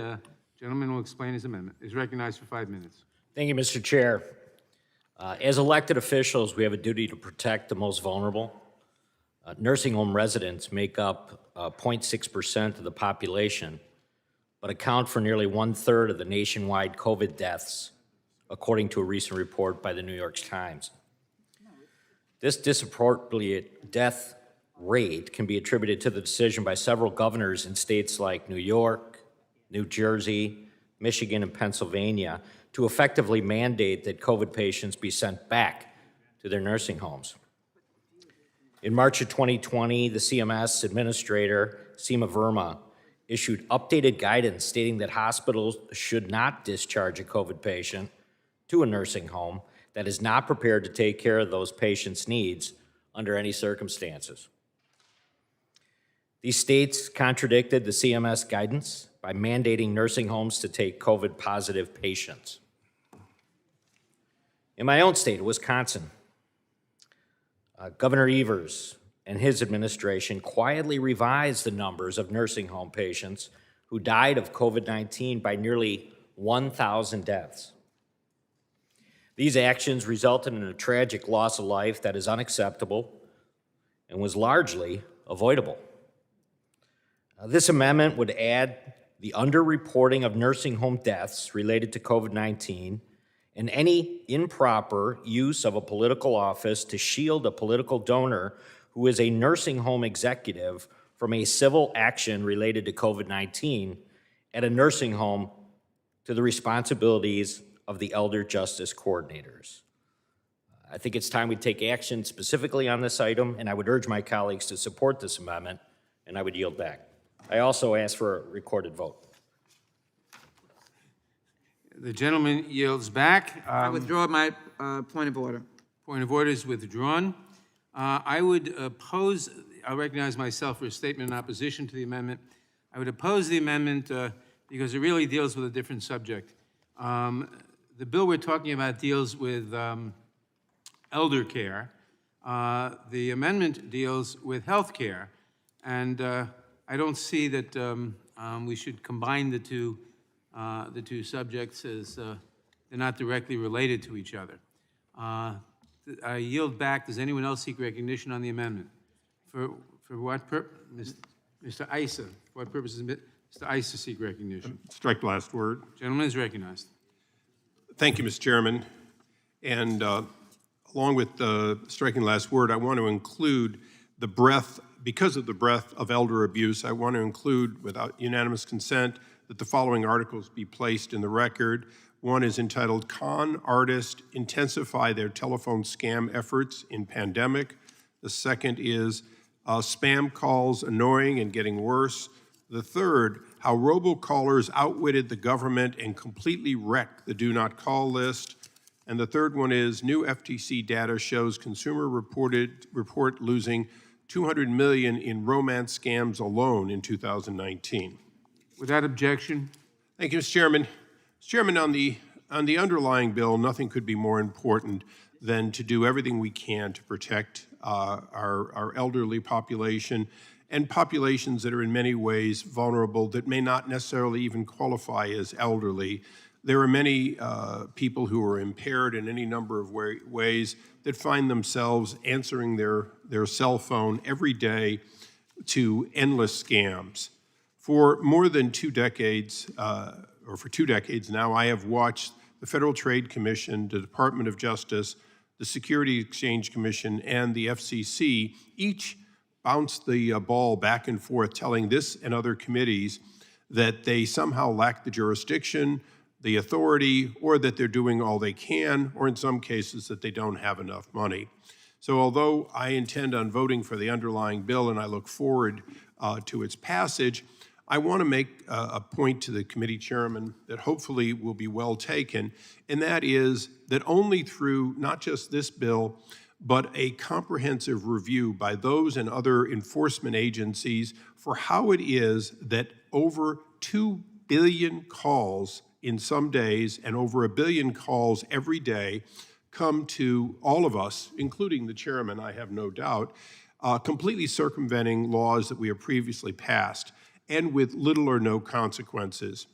Gentleman will explain his amendment. Is recognized for 5 minutes. Thank you, Mr. Chair. As elected officials, we have a duty to protect the most vulnerable. Nursing home residents make up 0.6% of the population, but account for nearly 1/3 of the nationwide COVID deaths, according to a recent report by the New York Times. This disproportionate death rate can be attributed to the decision by several governors in states like New York, New Jersey, Michigan, and Pennsylvania to effectively mandate that COVID patients be sent back to their nursing homes. In March of 2020, the CMS Administrator, Seema Verma, issued updated guidance stating that hospitals should not discharge a COVID patient to a nursing home that is not prepared to take care of those patients' needs under any circumstances. These states contradicted the CMS guidance by mandating nursing homes to take COVID-positive patients. In my own state, Wisconsin, Governor Evers and his administration quietly revised the numbers of nursing home patients who died of COVID-19 by nearly 1,000 deaths. These actions resulted in a tragic loss of life that is unacceptable and was largely avoidable. This amendment would add the underreporting of nursing home deaths related to COVID-19 and any improper use of a political office to shield a political donor who is a nursing home executive from a civil action related to COVID-19 at a nursing home to the responsibilities of the elder justice coordinators. I think it's time we take action specifically on this item, and I would urge my colleagues to support this amendment, and I would yield back. I also ask for a recorded vote. The gentleman yields back. I withdraw my point of order. Point of order is withdrawn. I would oppose, I'll recognize myself for a statement in opposition to the amendment. I would oppose the amendment because it really deals with a different subject. the bill we're talking about deals with elder care. The amendment deals with health care. And I don't see that we should combine the two subjects as they're not directly related to each other. I yield back. Does anyone else seek recognition on the amendment? For what purpose? Mr. Issa, for what purpose does Mr. Issa seek recognition? Strike last word. Gentleman is recognized. Thank you, Mr. Chairman. And along with striking last word, I want to include the breadth, because of the breadth of elder abuse, I want to include, without unanimous consent, that the following articles be placed in the record. One is entitled, Con Artists Intensify Their Telephone Scam Efforts in Pandemic. The second is Spam Calls Annoying and Getting Worse. The third, How Robocallers Outwitted the Government and Completely Wrecked the Do Not Call List. And the third one is, New FTC Data Shows Consumer Report Losing $200 million in romance scams alone in 2019. Without objection. Thank you, Mr. Chairman. Mr. Chairman, on the underlying bill, nothing could be more important than to do everything we can to protect our elderly population and populations that are in many ways vulnerable that may not necessarily even qualify as elderly. There are many people who are impaired in any number of ways that find themselves answering their cell phone every day to endless scams. For more than 2 decades, or for 2 decades now, I have watched the Federal Trade Commission, the Department of Justice, the Security Exchange Commission, and the FCC each bounce the ball back and forth, telling this and other committees that they somehow lack the jurisdiction, the authority, or that they're doing all they can, or in some cases that they don't have enough money. So although I intend on voting for the underlying bill and I look forward to its passage, I want to make a point to the committee chairman that hopefully will be well taken, and that is that only through not just this bill, but a comprehensive review by those and other enforcement agencies for how it is that over 2 billion calls in some days and over 1 billion calls every day come to all of us, including the chairman, I have no doubt, completely circumventing laws that we have previously passed and with little or no consequences.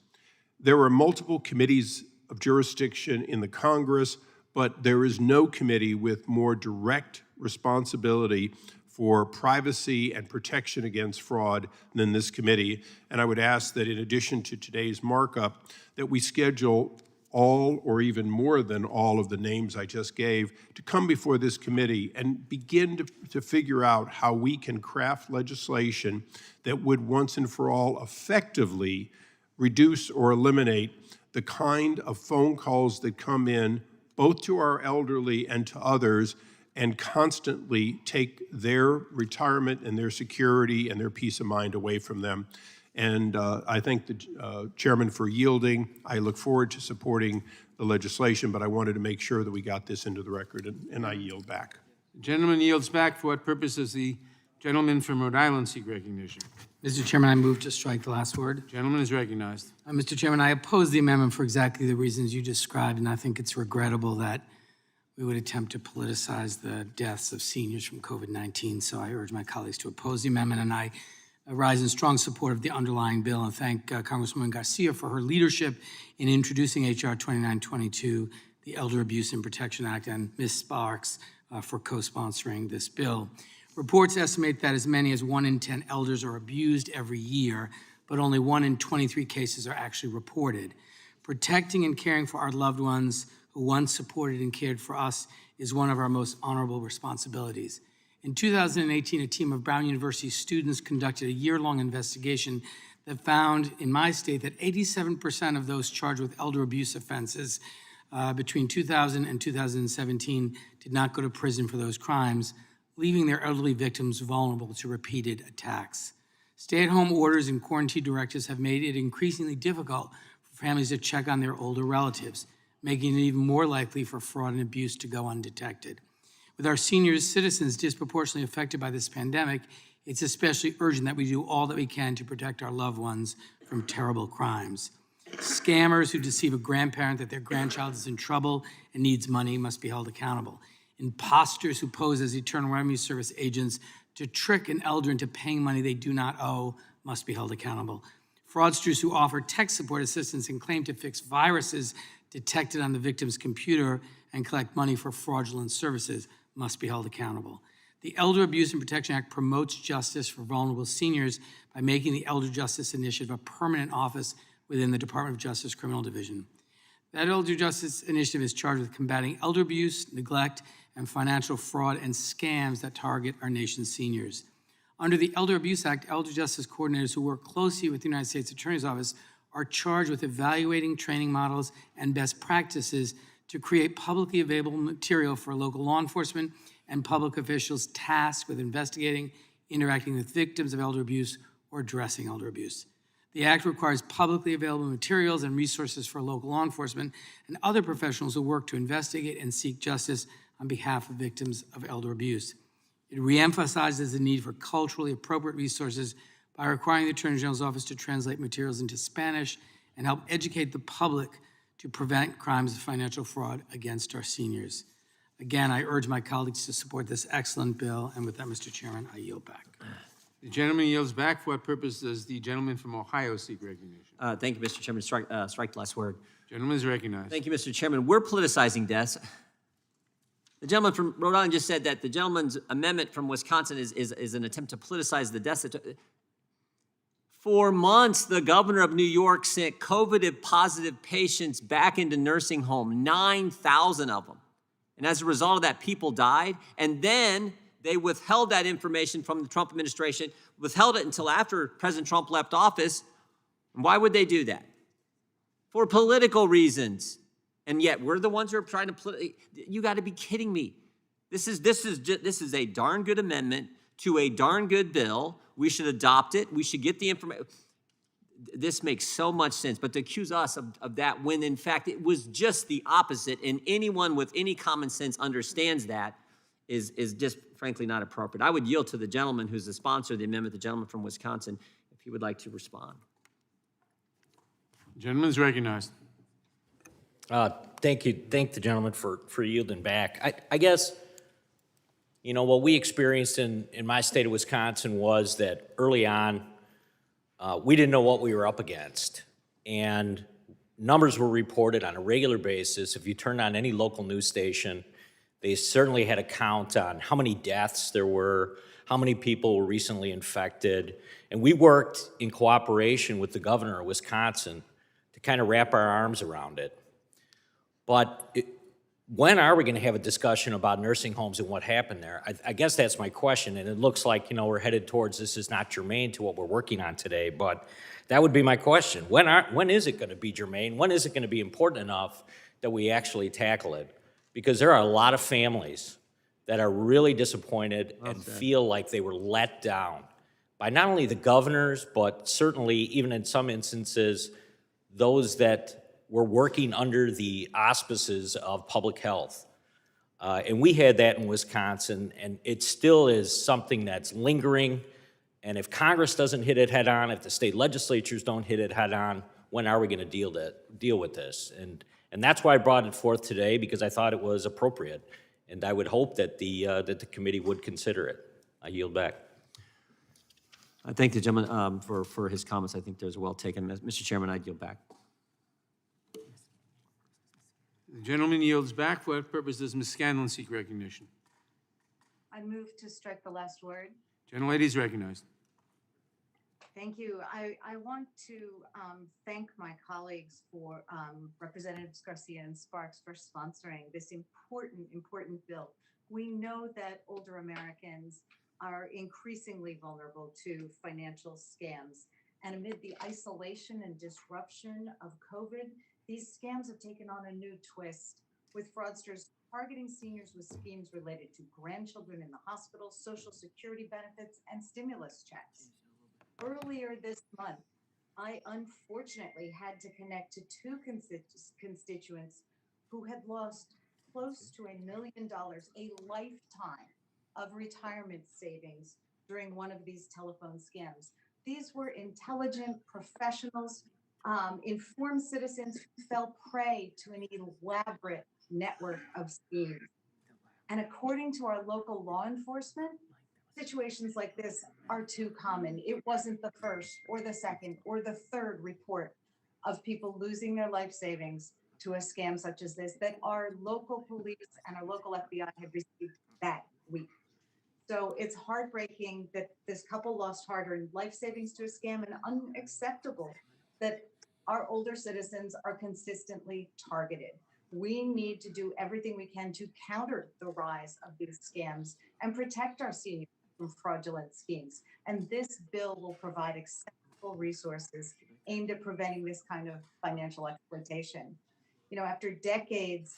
There are multiple committees of jurisdiction in the Congress, but there is no committee with more direct responsibility for privacy and protection against fraud than this committee. And I would ask that in addition to today's markup, that we schedule all or even more than all of the names I just gave to come before this committee and begin to figure out how we can craft legislation that would once and for all effectively reduce or eliminate the kind of phone calls that come in both to our elderly and to others and constantly take their retirement and their security and their peace of mind away from them. And I thank the chairman for yielding. I look forward to supporting the legislation, but I wanted to make sure that we got this into the record, and I yield back. The gentleman yields back. For what purpose does the gentleman from Rhode Island seek recognition? Mr. Chairman, I move to strike the last word. Gentleman is recognized. Mr. Chairman, I oppose the amendment for exactly the reasons you described, and I think it's regrettable that we would attempt to politicize the deaths of seniors from COVID-19. So I urge my colleagues to oppose the amendment, and I rise in strong support of the underlying bill and thank Congresswoman Garcia for her leadership in introducing H.R. 2922, the Elder Abuse and Protection Act, and Ms. Sparks for co-sponsoring this bill. Reports estimate that as many as 1 in 10 elders are abused every year, but only 1 in 23 cases are actually reported. Protecting and caring for our loved ones who once supported and cared for us is one of our most honorable responsibilities. In 2018, a team of Brown University students conducted a year-long investigation that found in my state that 87% of those charged with elder abuse offenses between 2000 and 2017 did not go to prison for those crimes, leaving their elderly victims vulnerable to repeated attacks. Stay-at-home orders and quarantine directives have made it increasingly difficult for families to check on their older relatives, making it even more likely for fraud and abuse to go undetected. With our senior citizens disproportionately affected by this pandemic, it's especially urgent that we do all that we can to protect our loved ones from terrible crimes. Scammers who deceive a grandparent that their grandchild is in trouble and needs money must be held accountable. Imposters who pose as Internal Revenue Service agents to trick an elder into paying money they do not owe must be held accountable. Fraudsters who offer tech support assistance and claim to fix viruses detected on the victim's computer and collect money for fraudulent services must be held accountable. The Elder Abuse and Protection Act promotes justice for vulnerable seniors by making the Elder Justice Initiative a permanent office within the Department of Justice Criminal Division. That Elder Justice Initiative is charged with combating elder abuse, neglect, and financial fraud and scams that target our nation's seniors. Under the Elder Abuse Act, elder justice coordinators who work closely with the United States Attorney's Office are charged with evaluating training models and best practices to create publicly available material for local law enforcement and public officials tasked with investigating, interacting with victims of elder abuse, or addressing elder abuse. The Act requires publicly available materials and resources for local law enforcement and other professionals who work to investigate and seek justice on behalf of victims of elder abuse. It reemphasizes the need for culturally appropriate resources by requiring the Attorney General's Office to translate materials into Spanish and help educate the public to prevent crimes of financial fraud against our seniors. Again, I urge my colleagues to support this excellent bill, and with that, Mr. Chairman, I yield back. The gentleman yields back. For what purpose does the gentleman from Ohio seek recognition? Thank you, Mr. Chairman. Strike the last word. Gentleman is recognized. Thank you, Mr. Chairman. We're politicizing deaths. The gentleman from Rhode Island just said that the gentleman's amendment from Wisconsin is an attempt to politicize the deaths. For months, the governor of New York sent COVID-positive patients back into nursing home, 9,000 of them. And as a result of that, people died. And then they withheld that information from the Trump administration, withheld it until after President Trump left office. And why would they do that? For political reasons. And yet we're the ones who are trying to, you got to be kidding me. This is a darn good amendment to a darn good bill. We should adopt it. We should get the information. This makes so much sense, but to accuse us of that when in fact it was just the opposite, and anyone with any common sense understands that is just frankly not appropriate. I would yield to the gentleman who's the sponsor of the amendment, the gentleman from Wisconsin, if he would like to respond. The gentleman is recognized. Thank you. Thank the gentleman for yielding back. I guess, you know, what we experienced in my state of Wisconsin was that early on, we didn't know what we were up against. And numbers were reported on a regular basis. If you turned on any local news station, they certainly had a count on how many deaths there were, how many people were recently infected. And we worked in cooperation with the governor of Wisconsin to kind of wrap our arms around it. But when are we going to have a discussion about nursing homes and what happened there? I guess that's my question, and it looks like, you know, we're headed towards this is not germane to what we're working on today, but that would be my question. When is it going to be germane? When is it going to be important enough that we actually tackle it? Because there are a lot of families that are really disappointed and feel like they were let down by not only the governors, but certainly even in some instances, those that were working under the auspices of public health. And we had that in Wisconsin, and it still is something that's lingering. And if Congress doesn't hit it head on, if the state legislatures don't hit it head on, when are we going to deal with this? And that's why I brought it forth today, because I thought it was appropriate. And I would hope that the committee would consider it. I yield back. I thank the gentleman for his comments. I think those are well taken. Mr. Chairman, I yield back. The gentleman yields back. For what purpose does Ms. Scanlon seek recognition? I move to strike the last word. Gentlelady is recognized. Thank you. I want to thank my colleagues for Representatives Garcia and Sparks for sponsoring this important bill. We know that older Americans are increasingly vulnerable to financial scams. And amid the isolation and disruption of COVID, these scams have taken on a new twist, with fraudsters targeting seniors with schemes related to grandchildren in the hospital, Social Security benefits, and stimulus checks. Earlier this month, I unfortunately had to connect to two constituents who had lost close to $1 million, a lifetime of retirement savings during one of these telephone scams. These were intelligent professionals informed citizens who fell prey to an elaborate network of schemes. And according to our local law enforcement, situations like this are too common. It wasn't the first or the second or the third report of people losing their life savings to a scam such as this that our local police and our local FBI had received that week. So it's heartbreaking that this couple lost hard-earned life savings to a scam, and unacceptable that our older citizens are consistently targeted. We need to do everything we can to counter the rise of these scams and protect our seniors from fraudulent schemes. And this bill will provide accessible resources aimed at preventing this kind of financial exploitation. You know, after decades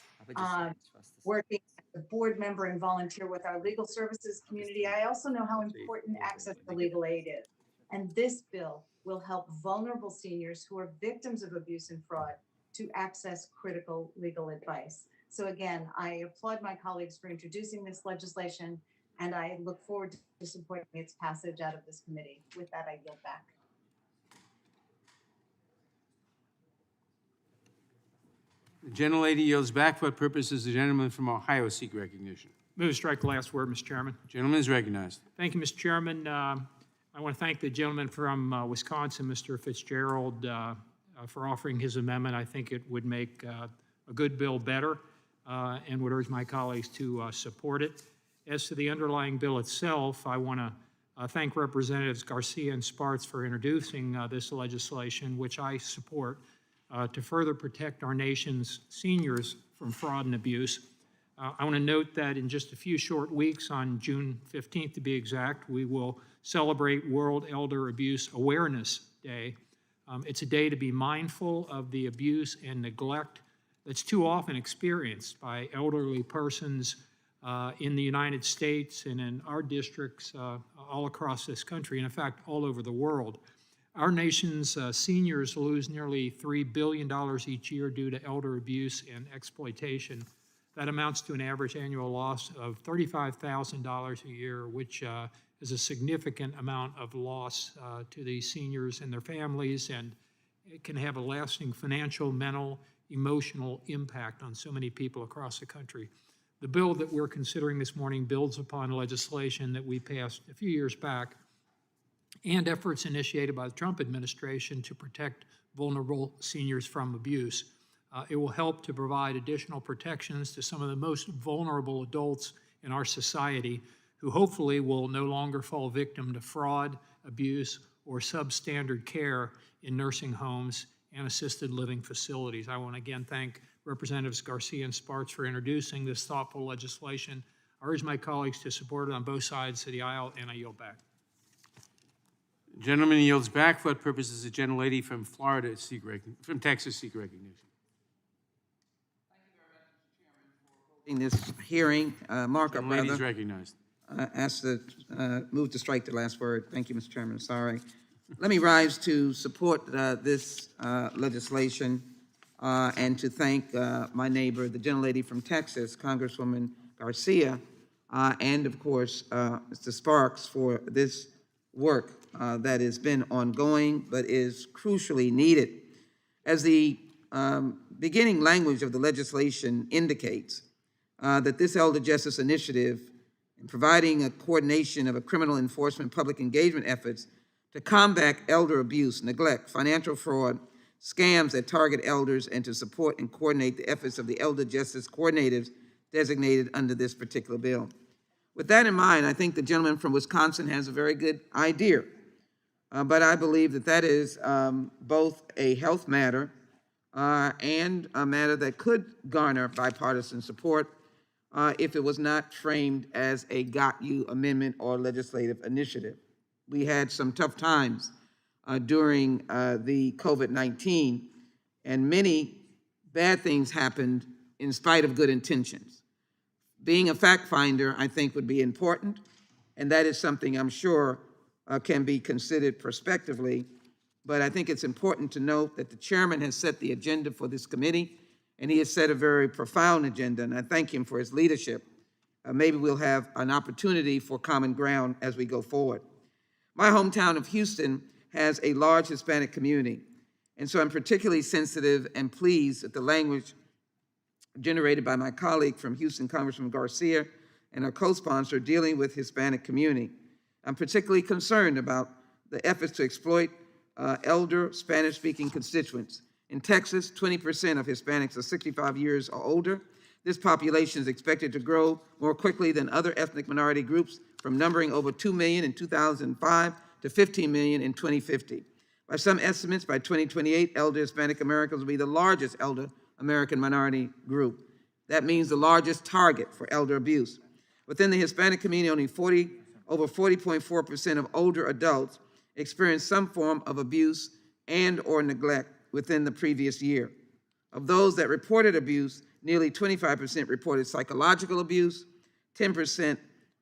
working as a board member and volunteer with our legal services community, I also know how important access to legal aid is. And this bill will help vulnerable seniors who are victims of abuse and fraud to access critical legal advice. So again, I applaud my colleagues for introducing this legislation, and I look forward to supporting its passage out of this committee. With that, I yield back. The gentlelady yields back. For what purpose does the gentleman from Ohio seek recognition? Move to strike the last word, Mr. Chairman. Gentleman is recognized. Thank you, Mr. Chairman. I want to thank the gentleman from Wisconsin, Mr. Fitzgerald, for offering his amendment. I think it would make a good bill better and would urge my colleagues to support it. As to the underlying bill itself, I want to thank Representatives Garcia and Sparks for introducing this legislation, which I support, to further protect our nation's seniors from fraud and abuse. I want to note that in just a few short weeks, on June 15th to be exact, we will celebrate World Elder Abuse Awareness Day. It's a day to be mindful of the abuse and neglect that's too often experienced by elderly persons in the United States and in our districts all across this country, and in fact, all over the world. Our nation's seniors lose nearly $3 billion each year due to elder abuse and exploitation. That amounts to an average annual loss of $35,000 a year, which is a significant amount of loss to these seniors and their families, and it can have a lasting financial, mental, emotional impact on so many people across the country. The bill that we're considering this morning builds upon legislation that we passed a few years back and efforts initiated by the Trump administration to protect vulnerable seniors from abuse. It will help to provide additional protections to some of the most vulnerable adults in our society who hopefully will no longer fall victim to fraud, abuse, or substandard care in nursing homes and assisted living facilities. I want to again thank Representatives Garcia and Sparks for introducing this thoughtful legislation. I urge my colleagues to support it on both sides of the aisle, and I yield back. The gentleman yields back. For what purpose does the gentlelady from from Texas seek recognition? In this hearing, Markup, Gentlelady is recognized. asked to move to strike the last word. Thank you, Mr. Chairman. Sorry. Let me rise to support this legislation and to thank my neighbor, the gentlelady from Texas, Congresswoman Garcia, and of course, Mr. Sparks, for this work that has been ongoing but is crucially needed. As the beginning language of the legislation indicates, that this elder justice initiative in providing a coordination of a criminal enforcement public engagement efforts to combat elder abuse, neglect, financial fraud, scams that target elders, and to support and coordinate the efforts of the elder justice coordinators designated under this particular bill. With that in mind, I think the gentleman from Wisconsin has a very good idea, but I believe that that is both a health matter and a matter that could garner bipartisan support if it was not framed as a got you amendment or legislative initiative. We had some tough times during the COVID-19, and many bad things happened in spite of good intentions. Being a fact finder, I think, would be important, and that is something I'm sure can be considered prospectively. But I think it's important to note that the chairman has set the agenda for this committee, and he has set a very profound agenda, and I thank him for his leadership. Maybe we'll have an opportunity for common ground as we go forward. My hometown of Houston has a large Hispanic community, And so I'm particularly sensitive and pleased at the language generated by my colleague from Houston, Congressman Garcia, and our co-sponsor dealing with Hispanic community. I'm particularly concerned about the efforts to exploit elder Spanish-speaking constituents. In Texas, 20% of Hispanics are 65 years or older. This population is expected to grow more quickly than other ethnic minority groups, from numbering over 2 million in 2005 to 15 million in 2050. By some estimates, by 2028, elder Hispanic Americans will be the largest elder American minority group. That means the largest target for elder abuse. Within the Hispanic community, over 40.4% of older adults experienced some form of abuse and or neglect within the previous year. Of those that reported abuse, nearly 25% reported psychological abuse, 10%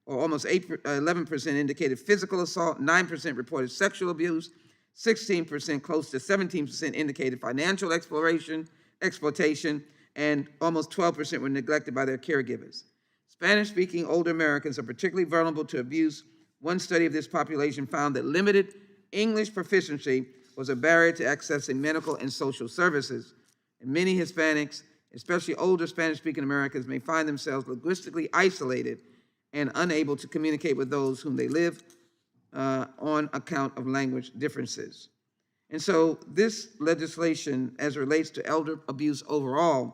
or almost 11% indicated physical assault, 9% reported sexual abuse, 16%, close to 17% indicated financial exploitation, and almost 12% were neglected by their caregivers. Spanish-speaking older Americans are particularly vulnerable to abuse. One study of this population found that limited English proficiency was a barrier to accessing medical and social services. And many Hispanics, especially older Spanish-speaking Americans, may find themselves linguistically isolated and unable to communicate with those whom they live on account of language differences. And so this legislation, as it relates to elder abuse overall,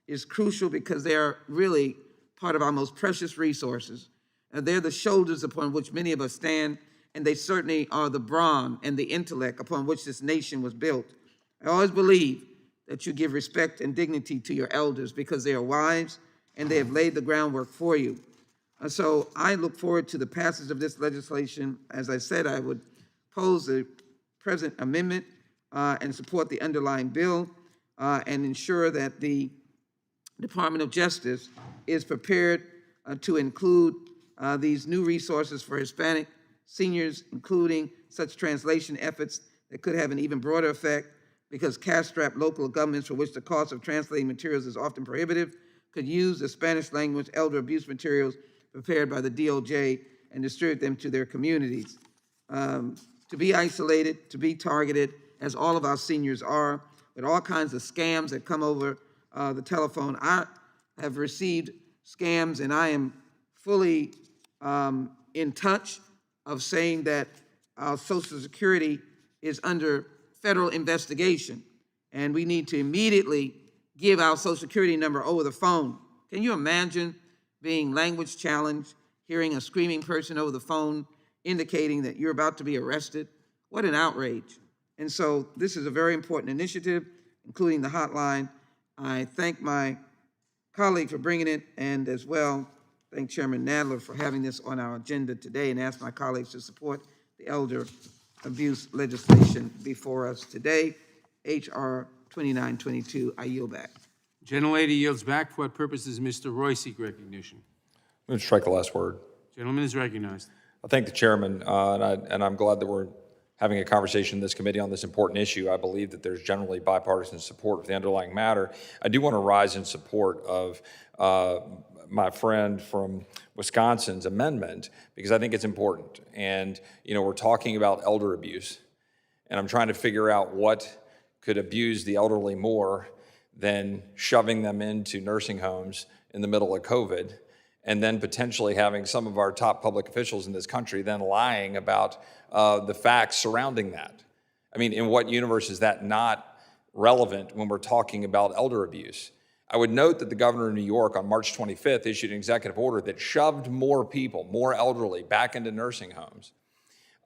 is crucial because they are really part of our most precious resources. They're the shoulders upon which many of us stand, and they certainly are the brawn and the intellect upon which this nation was built. I always believe that you give respect and dignity to your elders because they are wise and they have laid the groundwork for you. So I look forward to the passage of this legislation. As I said, I would pose the present amendment and support the underlying bill and ensure that the Department of Justice is prepared to include these new resources for Hispanic seniors, including such translation efforts that could have an even broader effect, because cash-strapped local governments, for which the cost of translating materials is often prohibitive, could use the Spanish language elder abuse materials prepared by the DOJ and distribute them to their communities. To be isolated, to be targeted, as all of our seniors are, with all kinds of scams that come over the telephone. I have received scams, and I am fully in touch of saying that our Social Security is under federal investigation, and we need to immediately give our Social Security number over the phone. Can you imagine being language challenged, hearing a screaming person over the phone indicating that you're about to be arrested? What an outrage. And so this is a very important initiative, including the hotline. I thank my colleague for bringing it, and as well, thank Chairman Nadler for having this on our agenda today, and ask my colleagues to support the elder abuse legislation before us today, H.R. 2922. I yield back. Gentlelady yields back. For what purpose does Mr. Roy seek recognition? I'm going to strike the last word. Gentleman is recognized. I thank the chairman, and I'm glad that we're having a conversation in this committee on this important issue. I believe that there's generally bipartisan support for the underlying matter. I do want to rise in support of my friend from Wisconsin's amendment, because I think it's important. And, you know, we're talking about elder abuse, and I'm trying to figure out what could abuse the elderly more than shoving them into nursing homes in the middle of COVID, and then potentially having some of our top public officials in this country then lying about the facts surrounding that. I mean, in what universe is that not relevant when we're talking about elder abuse? I would note that the governor of New York on March 25th issued an executive order that shoved more people, more elderly, back into nursing homes.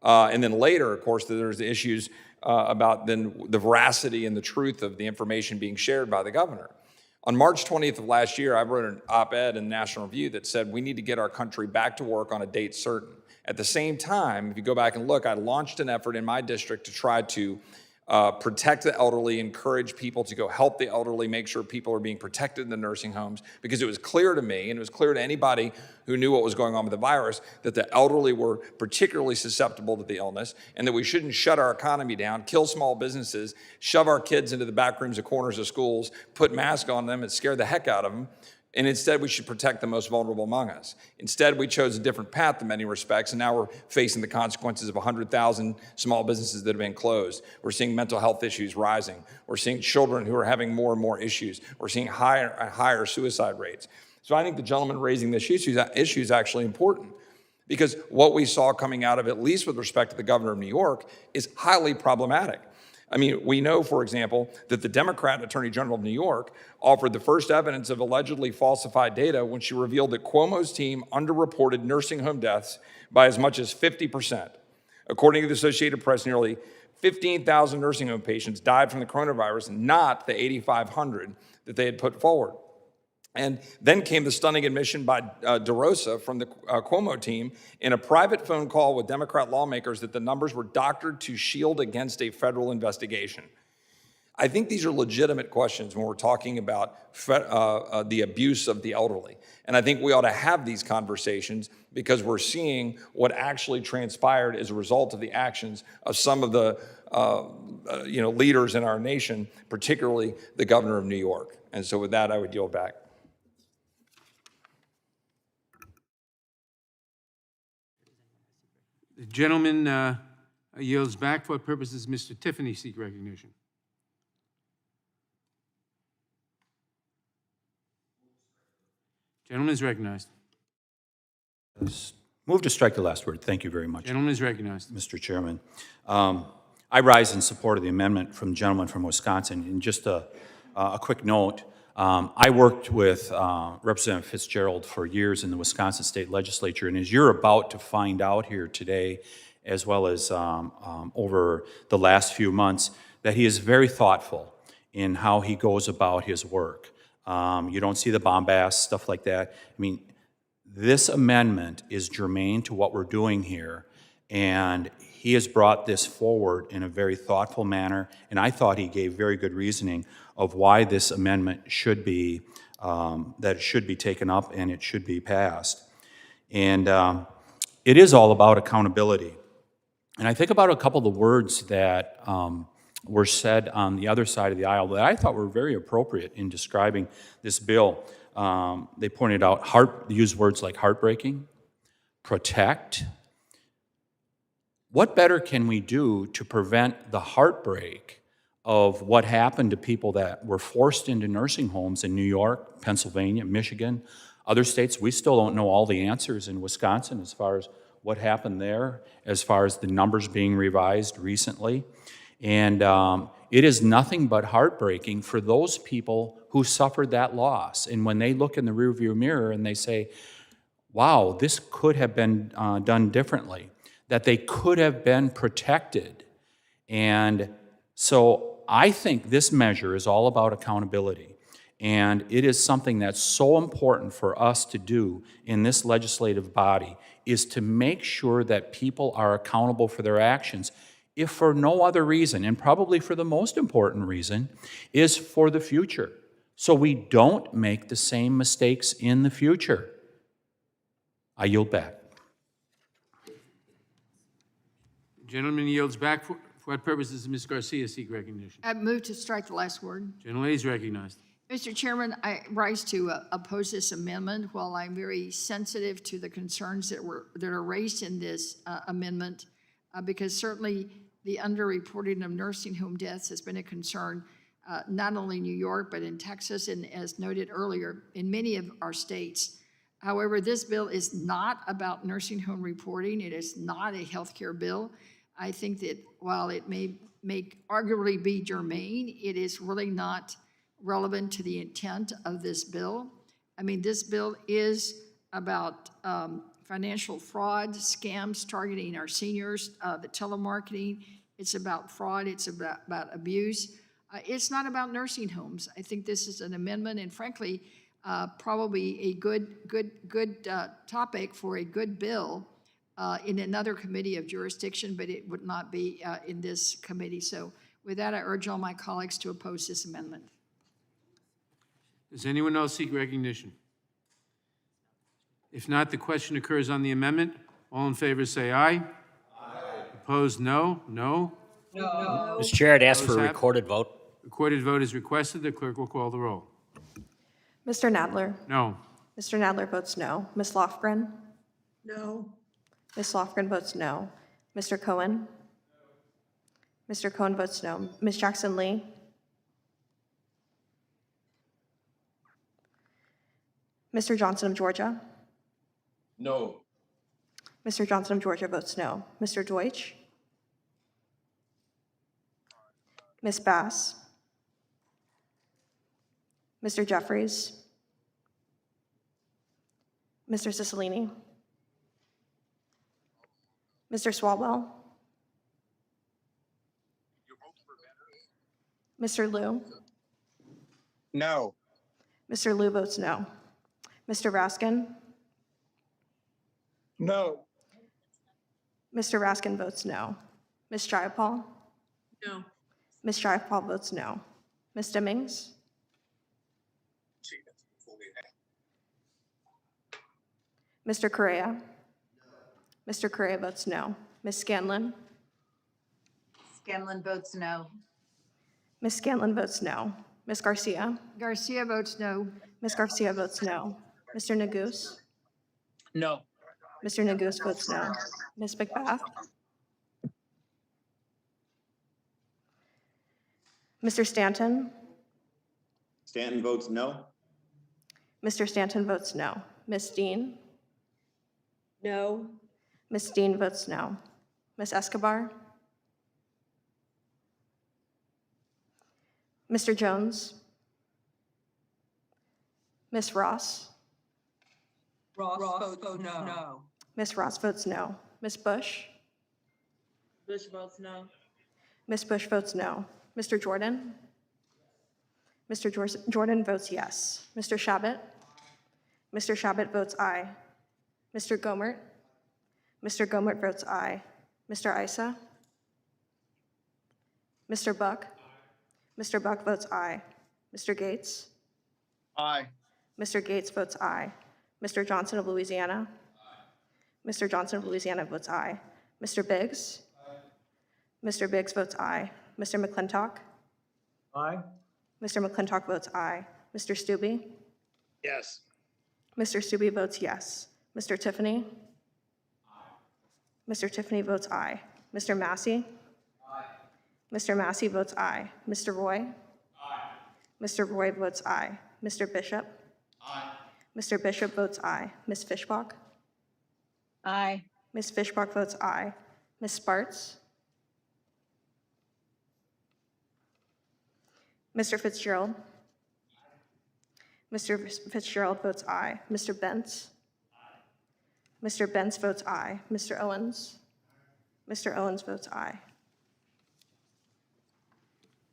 And then later, of course, there's the issues about then the veracity and the truth of the information being shared by the governor. On March 20th of last year, I wrote an op-ed in the National Review that said we need to get our country back to work on a date certain. At the same time, if you go back and look, I launched an effort in my district to try to protect the elderly, encourage people to go help the elderly, make sure people are being protected in the nursing homes, because it was clear to me, and it was clear to anybody who knew what was going on with the virus, that the elderly were particularly susceptible to the illness, and that we shouldn't shut our economy down, kill small businesses, shove our kids into the back rooms of corners of schools, put masks on them and scare the heck out of them And instead, we should protect the most vulnerable among us. Instead, we chose a different path in many respects, and now we're facing the consequences of 100,000 small businesses that have been closed. We're seeing mental health issues rising. We're seeing children who are having more and more issues. We're seeing higher suicide rates. So I think the gentleman raising this issue is actually important, because what we saw coming out of, at least with respect to the governor of New York, is highly problematic. I mean, we know, for example, that the Democrat Attorney General of New York offered the first evidence of allegedly falsified data when she revealed that Cuomo's team underreported nursing home deaths by as much as 50%. According to the Associated Press, nearly 15,000 nursing home patients died from the coronavirus, not the 8,500 that they had put forward. And then came the stunning admission by DeRosa from the Cuomo team in a private phone call with Democrat lawmakers that the numbers were doctored to shield against a federal investigation. I think these are legitimate questions when we're talking about the abuse of the elderly. And I think we ought to have these conversations because we're seeing what actually transpired as a result of the actions of some of the leaders in our nation, particularly the governor of New York. And so with that, I would yield back. The gentleman yields back. For what purposes Mr. Tiffany seek recognition? Gentleman is recognized. Move to strike the last word. Thank you very much. Gentleman is recognized. Mr. Chairman. I rise in support of the amendment from the gentleman from Wisconsin. And just a quick note, I worked with Representative Fitzgerald for years in the Wisconsin State Legislature, and as you're about to find out here today, as well as over the last few months, that he is very thoughtful in how he goes about his work. You don't see the bombast, stuff like that. I mean, this amendment is germane to what we're doing here, and he has brought this forward in a very thoughtful manner, and I thought he gave very good reasoning of why this amendment should be, that it should be taken up and it should be passed. And it is all about accountability. And I think about a couple of the words that were said on the other side of the aisle that I thought were very appropriate in describing this bill. They pointed out, used words like heartbreaking, protect. What better can we do to prevent the heartbreak of what happened to people that were forced into nursing homes in New York, Pennsylvania, Michigan, other states? We still don't know all the answers in Wisconsin as far as what happened there, as far as the numbers being revised recently. And it is nothing but heartbreaking for those people who suffered that loss. And when they look in the rearview mirror and they say, wow, this could have been done differently, that they could have been protected. And so I think this measure is all about accountability. And it is something that's so important for us to do in this legislative body, is to make sure that people are accountable for their actions, if for no other reason, and probably for the most important reason, is for the future, so we don't make the same mistakes in the future. I yield back. The gentleman yields back. For what purposes does Ms. Garcia seek recognition? I move to strike the last word. Gentleman is recognized. Mr. Chairman, I rise to oppose this amendment. While I'm very sensitive to the concerns that are raised in this amendment, because certainly the underreporting of nursing home deaths has been a concern, not only in New York, but in Texas, and as noted earlier, in many of our states. However, this bill is not about nursing home reporting. It is not a healthcare bill. I think that while it may arguably be germane, it is really not relevant to the intent of this bill. I mean, this bill is about financial fraud, scams targeting our seniors, the telemarketing. It's about fraud. It's about abuse. It's not about nursing homes. I think this is an amendment, and frankly, probably a good topic for a good bill in another committee of jurisdiction, but it would not be in this committee. So with that, I urge all my colleagues to oppose this amendment. Does anyone else seek recognition? If not, the question occurs on the amendment. All in favor say aye. Aye. Opposed, no. No. No. Mr. Chair, I'd ask for a recorded vote. Recorded vote is requested. The clerk will call the roll. Mr. Nadler. No. Mr. Nadler votes no. Ms. Lofgren. No. Ms. Lofgren votes no. Mr. Cohen. Mr. Cohen votes no. Ms. Jackson Lee. Mr. Johnson of Georgia. No. Mr. Johnson of Georgia votes no. Mr. Deutsch. Ms. Bass. Mr. Jeffries. Mr. Cicilline. Mr. Swalwell. Mr. Liu. No. Mr. Liu votes no. Mr. Raskin. No. Mr. Raskin votes no. Ms. Jayapal. No. Ms. Jayapal votes no. Ms. Stimmings. Mr. Correa. Mr. Correa votes no. Ms. Scanlon. Scanlon votes no. Ms. Scanlon votes no. Ms. Garcia. Garcia votes no. Ms. Garcia votes no. Mr. Neguse. No. Mr. Neguse votes no. Ms. McBath. Mr. Stanton. Stanton votes no. Mr. Stanton votes no. Ms. Dean. No. Ms. Dean votes no. Ms. Escobar. Mr. Jones. Ms. Ross. Ross votes no. Ms. Ross votes no. Ms. Bush. Bush votes no. Ms. Bush votes no. Mr. Jordan. Mr. Jordan votes yes. Mr. Shabbat. Mr. Shabbat votes aye. Mr. Gomert. Mr. Gomert votes aye. Mr. Issa. Mr. Buck. Mr. Buck votes aye. Mr. Gates. Aye. Mr. Gates votes aye. Mr. Johnson of Louisiana. Mr. Johnson of Louisiana votes aye. Mr. Biggs. Mr. Biggs votes aye. Mr. McClintock. Aye. Mr. McClintock votes aye. Mr. Stube. Yes. Mr. Stube votes yes. Mr. Tiffany. Mr. Tiffany votes aye. Mr. Massey. Mr. Massey votes aye. Mr. Roy. Mr. Roy votes aye. Mr. Bishop. Mr. Bishop votes aye. Ms. Fishbach. Aye. Ms. Fishbach votes aye. Ms. Sparts. Mr. Fitzgerald. Mr. Fitzgerald votes aye. Mr. Bentz. Mr. Bentz votes aye. Mr. Owens. Mr. Owens votes aye.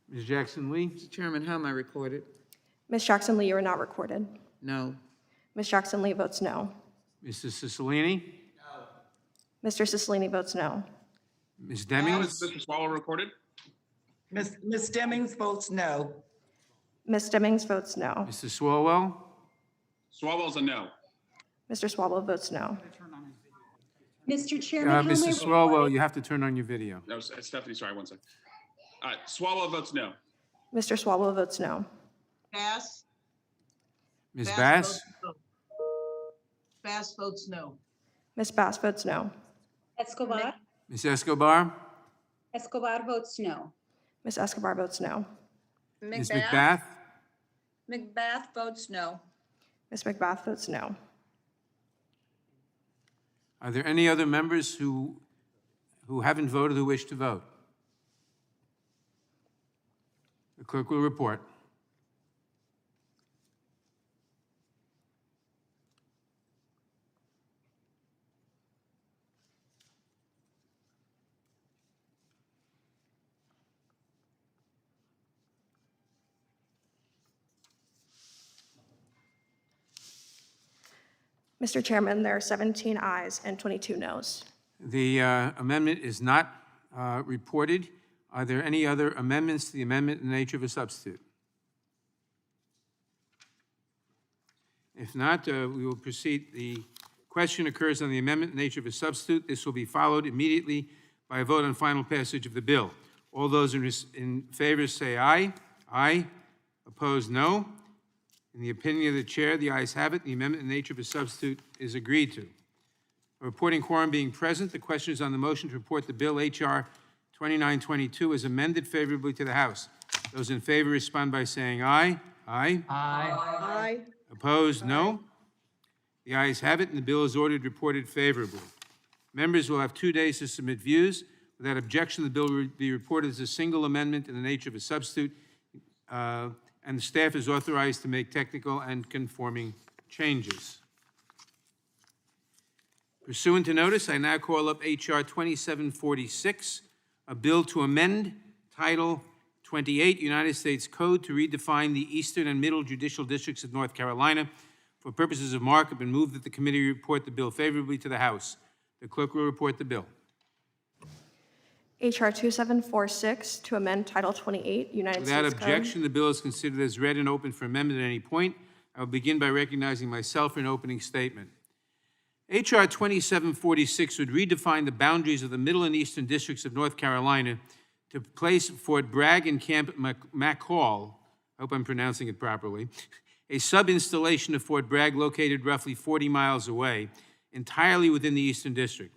Ms. Jackson Lee? Mr. Chairman, how am I recorded? Ms. Jackson Lee, you are not recorded. No. Ms. Jackson Lee votes no. Mr. Cicilline? Mr. Cicilline votes no. Ms. Demings? Mr. Swallow recorded? Ms. Stemmings votes no. Ms. Stimmings votes no. Mr. Swalwell? Swalwell's a no. Mr. Swalwell votes no. Mr. Chairman, how am I Mr. recorded? Swalwell, you have to turn on your video. That was Stephanie, sorry, one second. Swallow votes no. Mr. Swalwell votes no. Bass? Ms. Bass? Bass votes no. Ms. Bass votes no. Escobar? Ms. Escobar? Escobar votes no. Ms. Escobar votes no. Ms. McBath? McBath votes no. Ms. McBath votes no. Are there any other members who haven't voted who wish to vote? The clerk will report. Mr. Chairman, there are 17 ayes and 22 noes. The amendment is not reported. Are there any other amendments to the amendment in the nature of a substitute? If not, we will proceed. The question occurs on the amendment in the nature of a substitute. This will be followed immediately by a vote on final passage of the bill. All those in favor say aye. Aye. Opposed, no. In the opinion of the chair, the ayes have it. The amendment in the nature of a substitute is agreed to. A reporting quorum being present, the question is on the motion to report the bill H.R. 2922 as amended favorably to the House. Those in favor respond by saying aye. Aye. Aye. Opposed, no. The ayes have it, and the bill is ordered reported favorably. Members will have 2 days to submit views. Without objection, the bill will be reported as a single amendment in the nature of a substitute, and the staff is authorized to make technical and conforming changes. Pursuant to notice, I now call up H.R. 2746, a bill to amend Title 28 United States Code to redefine the Eastern and Middle Judicial Districts of North Carolina for purposes of markup, and move that the committee report the bill favorably to the House. The clerk will report the bill. H.R. 2746 to amend Title 28 United Without States Code. objection, the bill is considered as read and open for amendment at any point. I will begin by recognizing myself for an opening statement. H.R. 2746 would redefine the boundaries of the Middle and Eastern Districts of North Carolina to place Fort Bragg and Camp McCall, I hope I'm pronouncing it properly, a sub-installation of Fort Bragg located roughly 40 miles away, entirely within the Eastern District.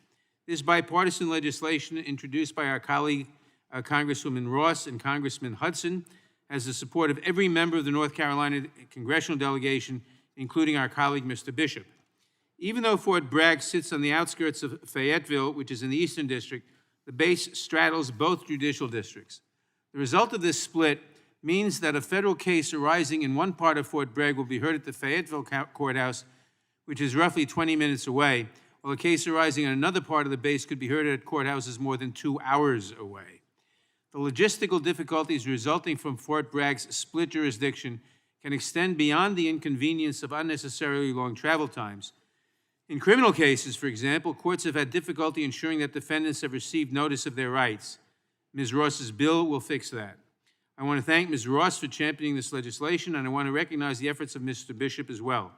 This bipartisan legislation, introduced by our colleague, Congresswoman Ross and Congressman Hudson, has the support of every member of the North Carolina congressional delegation, including our colleague, Mr. Bishop. Even though Fort Bragg sits on the outskirts of Fayetteville, which is in the Eastern District, the base straddles both judicial districts. The result of this split means that a federal case arising in one part of Fort Bragg will be heard at the Fayetteville Courthouse, which is roughly 20 minutes away, while a case arising in another part of the base could be heard at courthouses more than 2 hours away. The logistical difficulties resulting from Fort Bragg's split jurisdiction can extend beyond the inconvenience of unnecessarily long travel times. In criminal cases, for example, courts have had difficulty ensuring that defendants have received notice of their rights. Ms. Ross's bill will fix that. I want to thank Ms. Ross for championing this legislation, and I want to recognize the efforts of Mr. Bishop as well.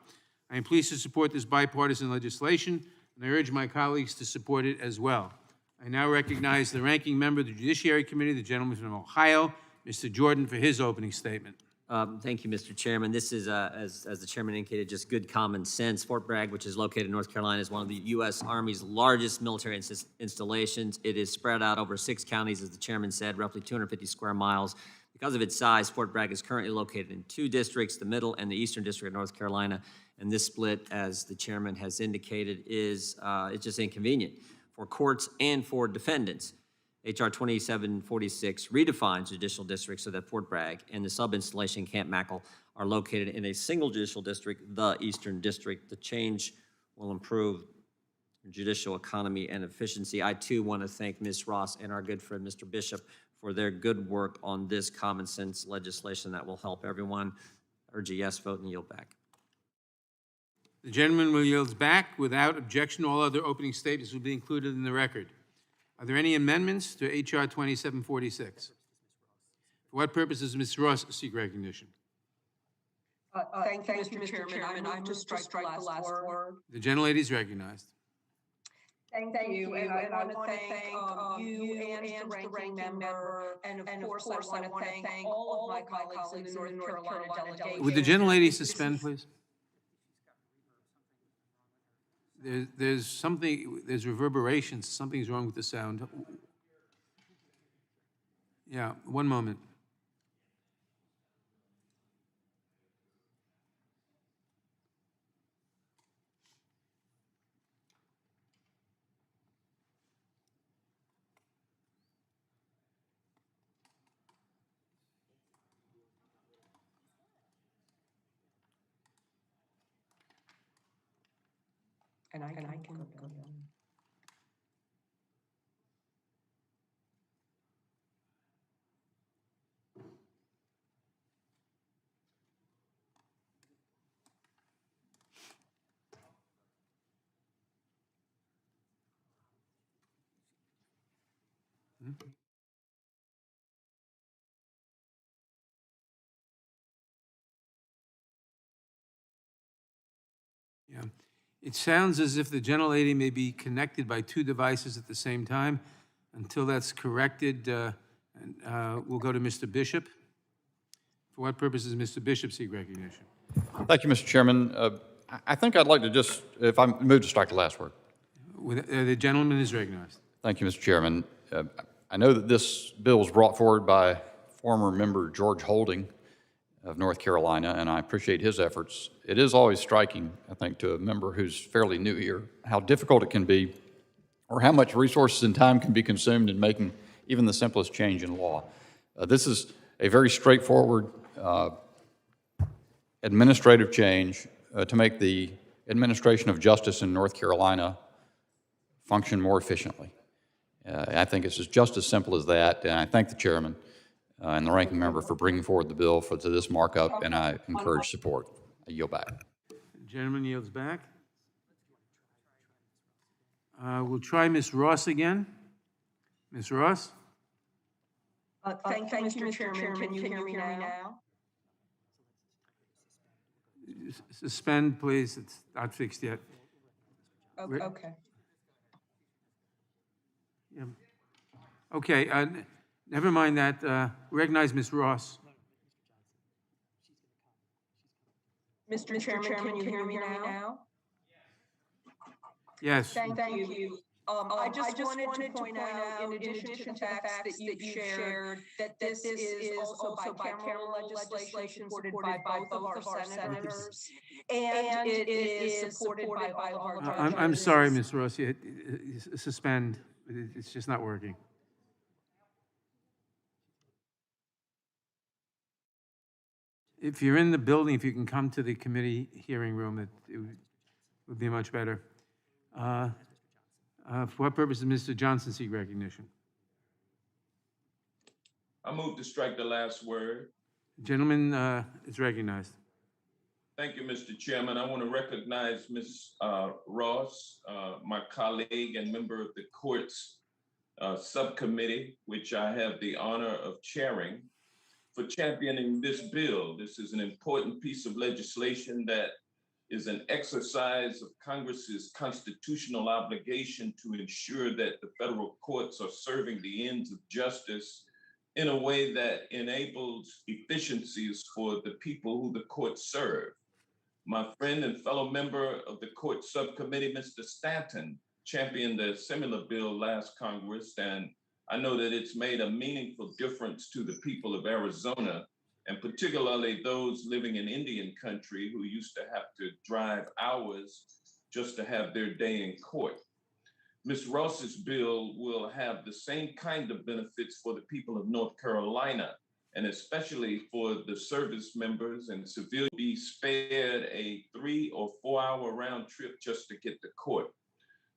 I am pleased to support this bipartisan legislation, and I urge my colleagues to support it as well. I now recognize the ranking member of the Judiciary Committee, the gentleman from Ohio, Mr. Jordan, for his opening statement. Thank you, Mr. Chairman. This is, as the chairman indicated, just good common sense. Fort Bragg, which is located in North Carolina, is one of the U.S. Army's largest military installations. It is spread out over 6 counties, as the chairman said, roughly 250 square miles. Because of its size, Fort Bragg is currently located in 2 districts, the Middle and the Eastern District of North Carolina. And this split, as the chairman has indicated, is it's just inconvenient for courts and for defendants. H.R. 2746 redefines judicial districts so that Fort Bragg and the sub-installation Camp Mackle are located in a single judicial district, the Eastern District. The change will improve judicial economy and efficiency. I, too, want to thank Ms. Ross and our good friend, Mr. Bishop, for their good work on this common sense legislation that will help everyone. I urge a yes vote and yield back. The gentleman will yield back. Without objection, all other opening statements will be included in the record. Are there any amendments to H.R. 2746? For what purpose does Ms. Ross seek recognition? Thank you, Mr. Chairman. I move to strike the last word. The gentlelady is recognized. Thank you, and I want to thank you and the ranking member, and of course, I want to thank all of my colleagues in the North Carolina delegation. Would the gentlelady suspend, please? There's something, there's reverberations, something's wrong with the sound. Yeah, one moment. And I can go down. Yeah. It sounds as if the gentlelady may be connected by 2 devices at the same time. Until that's corrected, we'll go to Mr. Bishop. For what purpose does Mr. Bishop seek recognition? Thank you, Mr. Chairman. I think I'd like to just, if I move to strike the last word. The gentleman is recognized. Thank you, Mr. Chairman. I know that this bill was brought forward by former member George Holding of North Carolina, and I appreciate his efforts. It is always striking, I think, to a member who's fairly new here, how difficult it can be, or how much resources and time can be consumed in making even the simplest change in law. This is a very straightforward administrative change to make the administration of justice in North Carolina function more efficiently. I think it's just as simple as that, and I thank the chairman and the ranking member for bringing forward the bill to this markup, and I encourage support. I yield back. The gentleman yields back. We'll try Ms. Ross again. Ms. Ross? Thank you, Mr. Chairman. Can you hear me now? Suspend, please. It's not fixed yet. Okay. Yeah. Okay, never mind that. Recognize Ms. Ross. Mr. Chairman, can you hear me now? Yes. Thank you. I just wanted to point out, in addition to the facts that you've shared, that this is also bicameral legislation supported by both of our senators, and it is supported by all of our judges. I'm sorry, Ms. Ross. Suspend. It's just not working. If you're in the building, if you can come to the committee hearing room, it would be much better. For what purpose does Mr. Johnson seek recognition? I move to strike the last word. Gentleman is recognized. Thank you, Mr. Chairman. I want to recognize Ms. Ross, my colleague and member of the court's subcommittee, which I have the honor of chairing, for championing this bill. This is an important piece of legislation that is an exercise of Congress's constitutional obligation to ensure that the federal courts are serving the ends of justice in a way that enables efficiencies for the people who the courts serve. My friend and fellow member of the court subcommittee, Mr. Stanton, championed a similar bill last Congress, and I know that it's made a meaningful difference to the people of Arizona, and particularly those living in Indian country who used to have to drive hours just to have their day in court. Ms. Ross's bill will have the same kind of benefits for the people of North Carolina, and especially for the service members and civilians be spared a 3 or 4 hour round trip just to get to court.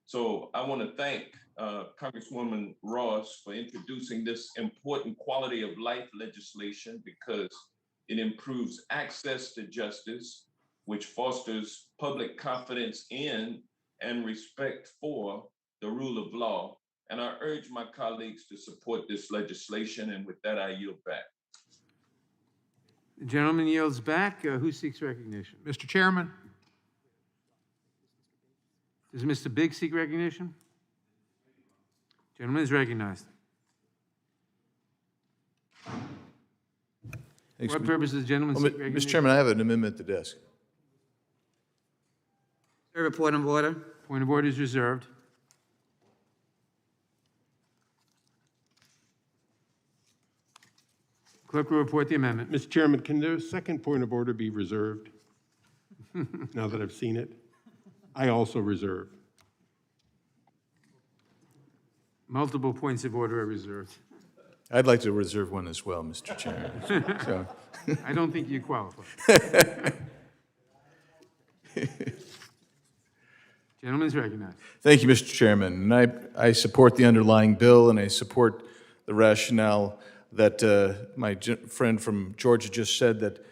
So I want to thank Congresswoman Ross for introducing this important quality of life legislation, because it improves access to justice, which fosters public confidence in and respect for the rule of law. And I urge my colleagues to support this legislation. And with that, I yield back. The gentleman yields back. Who seeks recognition? Mr. Chairman. Does Mr. Biggs seek recognition? Gentleman is recognized. Thanks, What purpose does the gentleman seek recognition? Mr. Chairman, I have an amendment at the desk. Sir, a point of order. Point of order is reserved. Clerk will report the amendment. Mr. Chairman, can the second point of order be reserved? Now that I've seen it, I also reserve. Multiple points of order are reserved. I'd like to reserve one as well, Mr. Chairman. So. I don't think you qualify. Gentleman is recognized. Thank you, Mr. Chairman. And I support the underlying bill, and I support the rationale that my friend from Georgia just said, that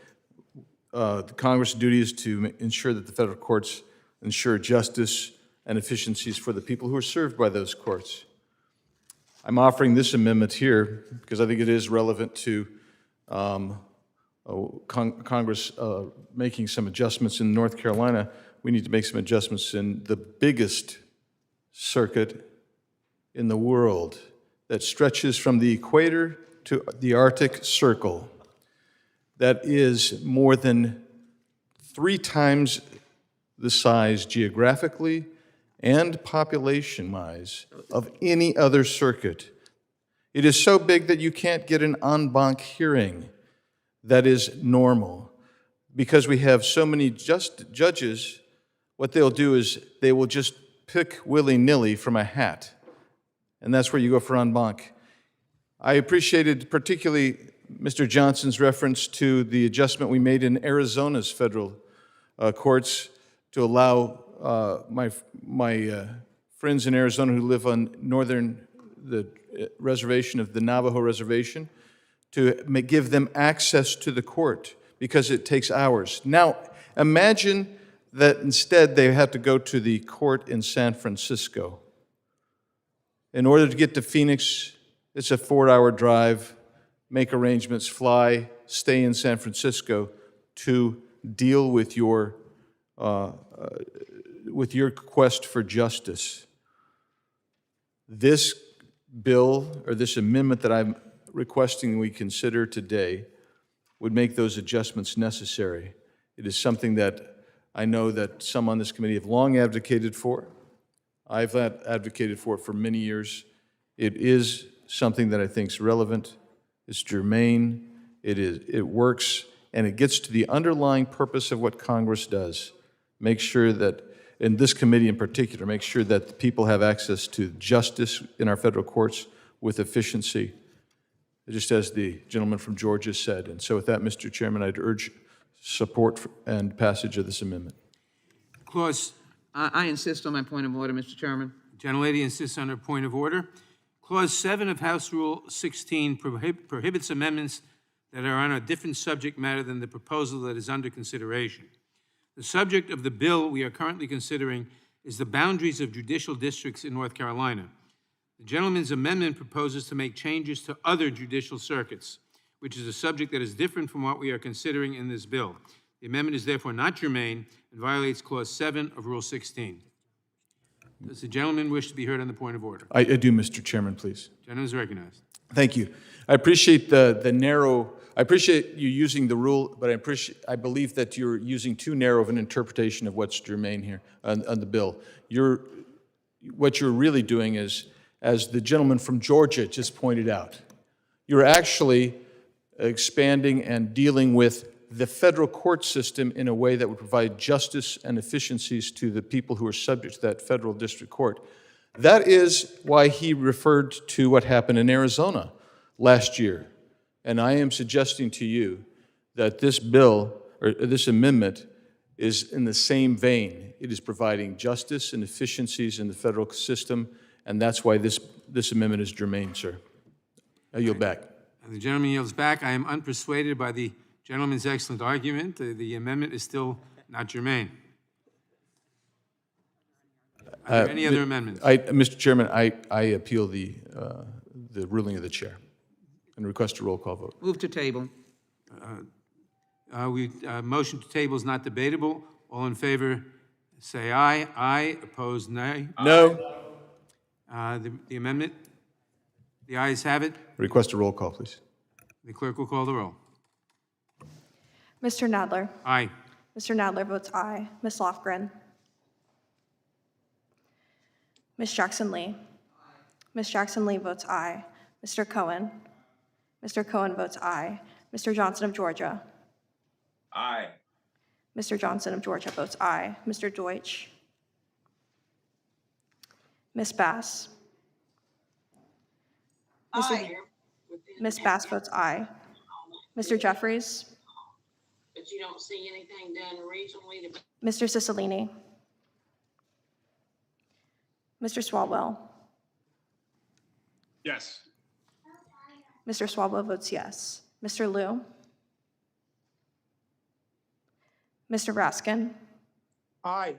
the Congress' duty is to ensure that the federal courts ensure justice and efficiencies for the people who are served by those courts. I'm offering this amendment here because I think it is relevant to Congress making some adjustments in North Carolina. We need to make some adjustments in the biggest circuit in the world that stretches from the equator to the Arctic Circle. that is more than 3 times the size geographically and population-wise of any other circuit. It is so big that you can't get an en banc hearing that is normal. Because we have so many judges, what they'll do is they will just pick willy-nilly from a hat. And that's where you go for en banc. I appreciated particularly Mr. Johnson's reference to the adjustment we made in Arizona's federal courts to allow my friends in Arizona who live on the reservation of the Navajo Reservation to give them access to the court because it takes hours. Now, imagine that instead they have to go to the court in San Francisco. In order to get to Phoenix, it's a 4-hour drive, make arrangements, fly, stay in San Francisco to deal with your quest for justice. This bill, or this amendment that I'm requesting we consider today, would make those adjustments necessary. It is something that I know that some on this committee have long advocated for. I've advocated for it for many years. It is something that I think is relevant, it's germane, it works, and it gets to the underlying purpose of what Congress does. Make sure that, in this committee in particular, make sure that the people have access to justice in our federal courts with efficiency, just as the gentleman from Georgia said. And so with that, Mr. Chairman, I'd urge support and passage of this amendment. Clause, I insist on my point of order, Mr. Chairman. gentlelady insists on her point of order. Clause 7 of House Rule 16 prohibits amendments that are on a different subject matter than the proposal that is under consideration. The subject of the bill we are currently considering is the boundaries of judicial districts in North Carolina. The gentleman's amendment proposes to make changes to other judicial circuits, which is a subject that is different from what we are considering in this bill. The amendment is therefore not germane and violates Clause 7 of Rule 16. Does the gentleman wish to be heard on the point of order? I do, Mr. Chairman, please. Gentleman is recognized. Thank you. I appreciate I appreciate you using the rule, but I believe that you're using too narrow of an interpretation of what's germane here on the bill. What you're really doing is, as the gentleman from Georgia just pointed out, you're actually expanding and dealing with the federal court system in a way that would provide justice and efficiencies to the people who are subject to that federal district court. That is why he referred to what happened in Arizona last year. And I am suggesting to you that this bill, or this amendment, is in the same vein. It is providing justice and efficiencies in the federal system, and that's why this amendment is germane, sir. I yield back. The gentleman yields back. I am unpersuaded by the gentleman's excellent argument. The amendment is still not germane. Are there any other amendments? Mr. Chairman, I appeal the ruling of the chair and request a roll call vote. Move to table. Motion to table is not debatable. All in favor, say aye. Aye. Opposed, nay. No. The amendment? The ayes have it. Request a roll call, please. The clerk will call the roll. Mr. Nadler. Aye. Mr. Nadler votes aye. Ms. Lofgren. Ms. Jackson-Lee. Ms. Jackson-Lee votes aye. Mr. Cohen. Mr. Cohen votes aye. Mr. Johnson of Georgia. Aye. Mr. Johnson of Georgia votes aye. Mr. Deutsch. Ms. Bass. Aye. Ms. Bass votes aye. Mr. Jeffries. But you don't see anything done regionally to... Mr. Cicilline. Mr. Swalwell. Yes. Mr. Swalwell votes yes. Mr. Liu. Mr. Raskin. Aye.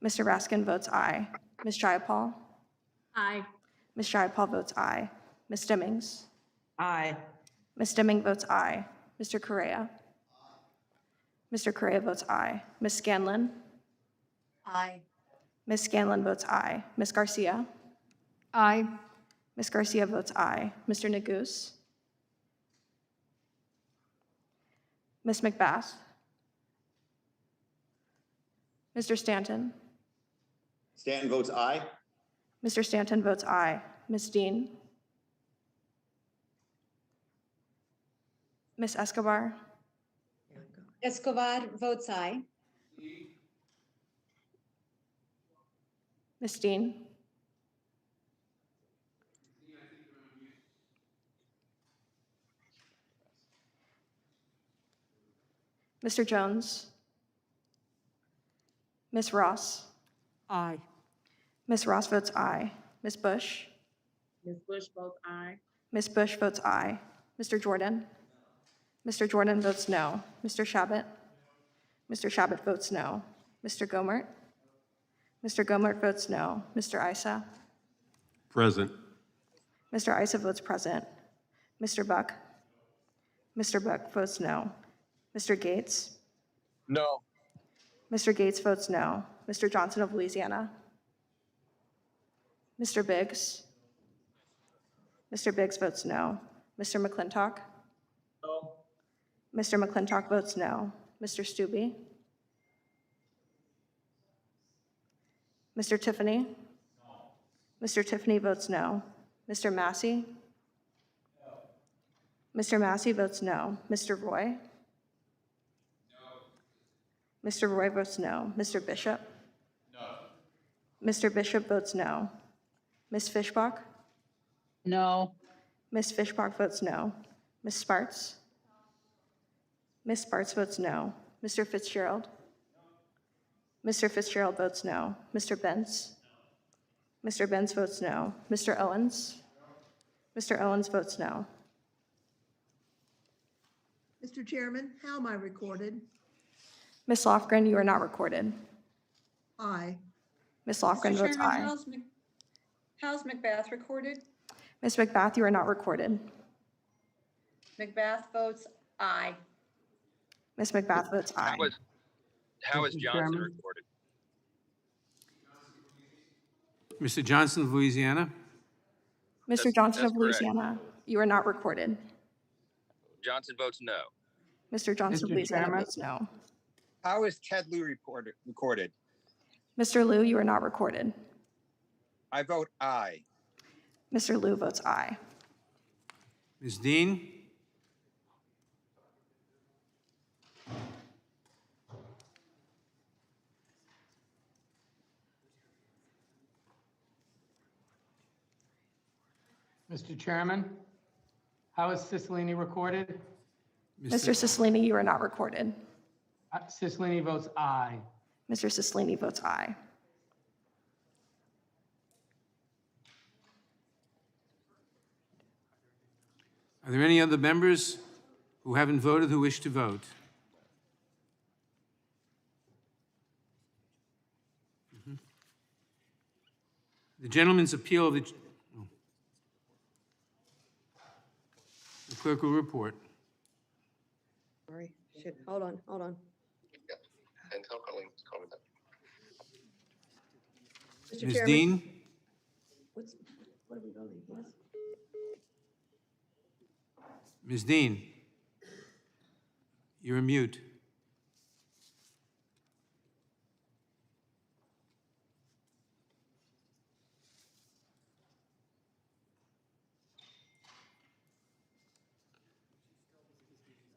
Mr. Raskin votes aye. Ms. Jayapal. Aye. Ms. Jayapal votes aye. Ms. Stimmings. Aye. Ms. Stimming votes aye. Mr. Correa. Mr. Correa votes aye. Ms. Scanlon. Aye. Ms. Scanlon votes aye. Ms. Garcia. Aye. Ms. Garcia votes aye. Mr. Neguse. Ms. McBath? Mr. Stanton? Stanton votes aye. Mr. Stanton votes aye. Ms. Dean? Ms. Escobar? Escobar votes aye. Ms. Dean? Mr. Jones? Ms. Ross? Aye. Ms. Ross votes aye. Ms. Bush? Ms. Bush votes aye. Ms. Bush votes aye. Mr. Jordan? Mr. Jordan votes no. Mr. Shabbat? Mr. Shabbat votes no. Mr. Gomert? Mr. Gomert votes no. Mr. Issa? Present. Mr. Issa votes present. Mr. Buck? Mr. Buck votes no. Mr. Gates? No. Mr. Gates votes no. Mr. Johnson of Louisiana? Mr. Biggs? Mr. Biggs votes no. Mr. McClintock? No. Mr. McClintock votes no. Mr. Stube? Mr. Tiffany? Mr. Tiffany votes no. Mr. Massey? Mr. Massey votes no. Mr. Roy? Mr. Roy votes no. Mr. Bishop? Mr. Bishop votes no. Ms. Fishbach? No. Ms. Fishbach votes no. Ms. Sparts? Ms. Sparts votes no. Mr. Fitzgerald? Mr. Fitzgerald votes no. Mr. Benz? Mr. Benz votes no. Mr. Owens? Mr. Owens votes no. Mr. Chairman, how am I recorded? Ms. Lofgren, you are not recorded. Aye. Ms. Lofgren votes aye. How's McBath recorded? Ms. McBath, you are not recorded. McBath votes aye. Ms. McBath votes aye. How is Johnson recorded? Mr. Johnson of Louisiana? Mr. Johnson of that's correct. Louisiana, you are not recorded. Johnson votes no. Mr. Johnson of Mr. Louisiana Chairman? votes no. How is Ted Lieu recorded? Mr. Liu, you are not recorded. I vote aye. Mr. Liu votes aye. Ms. Dean? Mr. Chairman, how is Cicilline recorded? Mr. Cicilline, you are not recorded. Cicilline votes aye. Mr. Cicilline votes aye. Are there any other members who haven't voted who wish to vote? The gentleman's appeal of the clerk will report. Sorry, shit, hold on. And tell Colleen to call me back. Mr. Ms. Chairman, Dean? what are we voting? Yes? Ms. Dean? You're on mute.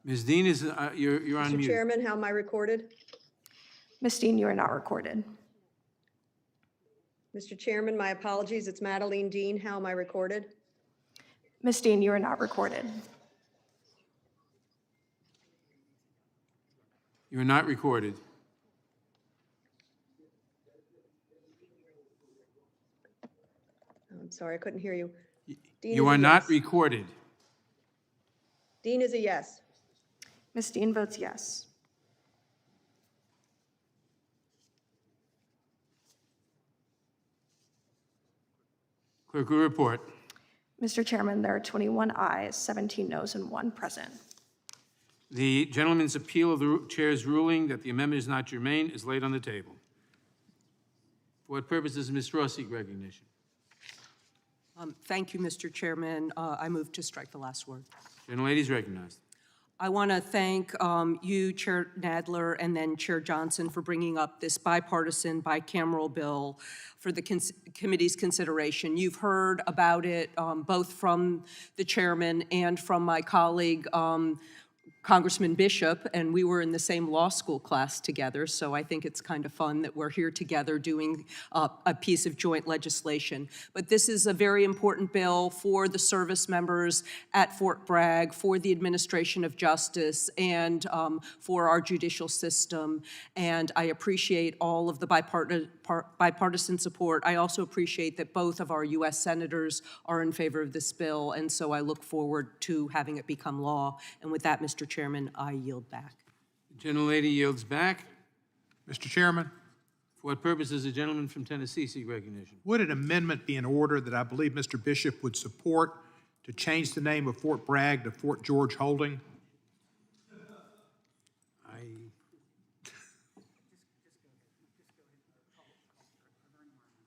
Ms. Dean, you're on Mr. mute. Chairman, how am I recorded? Ms. Dean, you are not recorded. Mr. Chairman, my apologies, it's Madeline Dean, how am I recorded? Ms. Dean, you are not recorded. You're not recorded. I'm sorry, I couldn't hear you. Dean You is a are not yes. recorded. Dean is a yes. Ms. Dean votes yes. Clerk will report. Mr. Chairman, there are 21 ayes, 17 noes, and 1 present. The gentleman's appeal of the chair's ruling that the amendment is not germane is laid on the table. For what purpose does Ms. Ross seek recognition? Thank you, Mr. Chairman. I move to strike the last word. Gentlelady is recognized. I want to thank you, Chair Nadler, and then Chair Johnson for bringing up this bipartisan, bicameral bill for the committee's consideration. You've heard about it both from the chairman and from my colleague, Congressman Bishop, and we were in the same law school class together, so I think it's kind of fun that we're here together doing a piece of joint legislation. But this is a very important bill for the service members at Fort Bragg, for the administration of justice, and for our judicial system. And I appreciate all of the bipartisan support. I also appreciate that both of our U.S. senators are in favor of this bill, and so I look forward to having it become law. And with that, Mr. Chairman, I yield back. The gentlelady yields back. Mr. Chairman, For what purpose does the gentleman from Tennessee seek recognition? would an amendment be in order that I believe Mr. Bishop would support to change the name of Fort Bragg to Fort George Holding?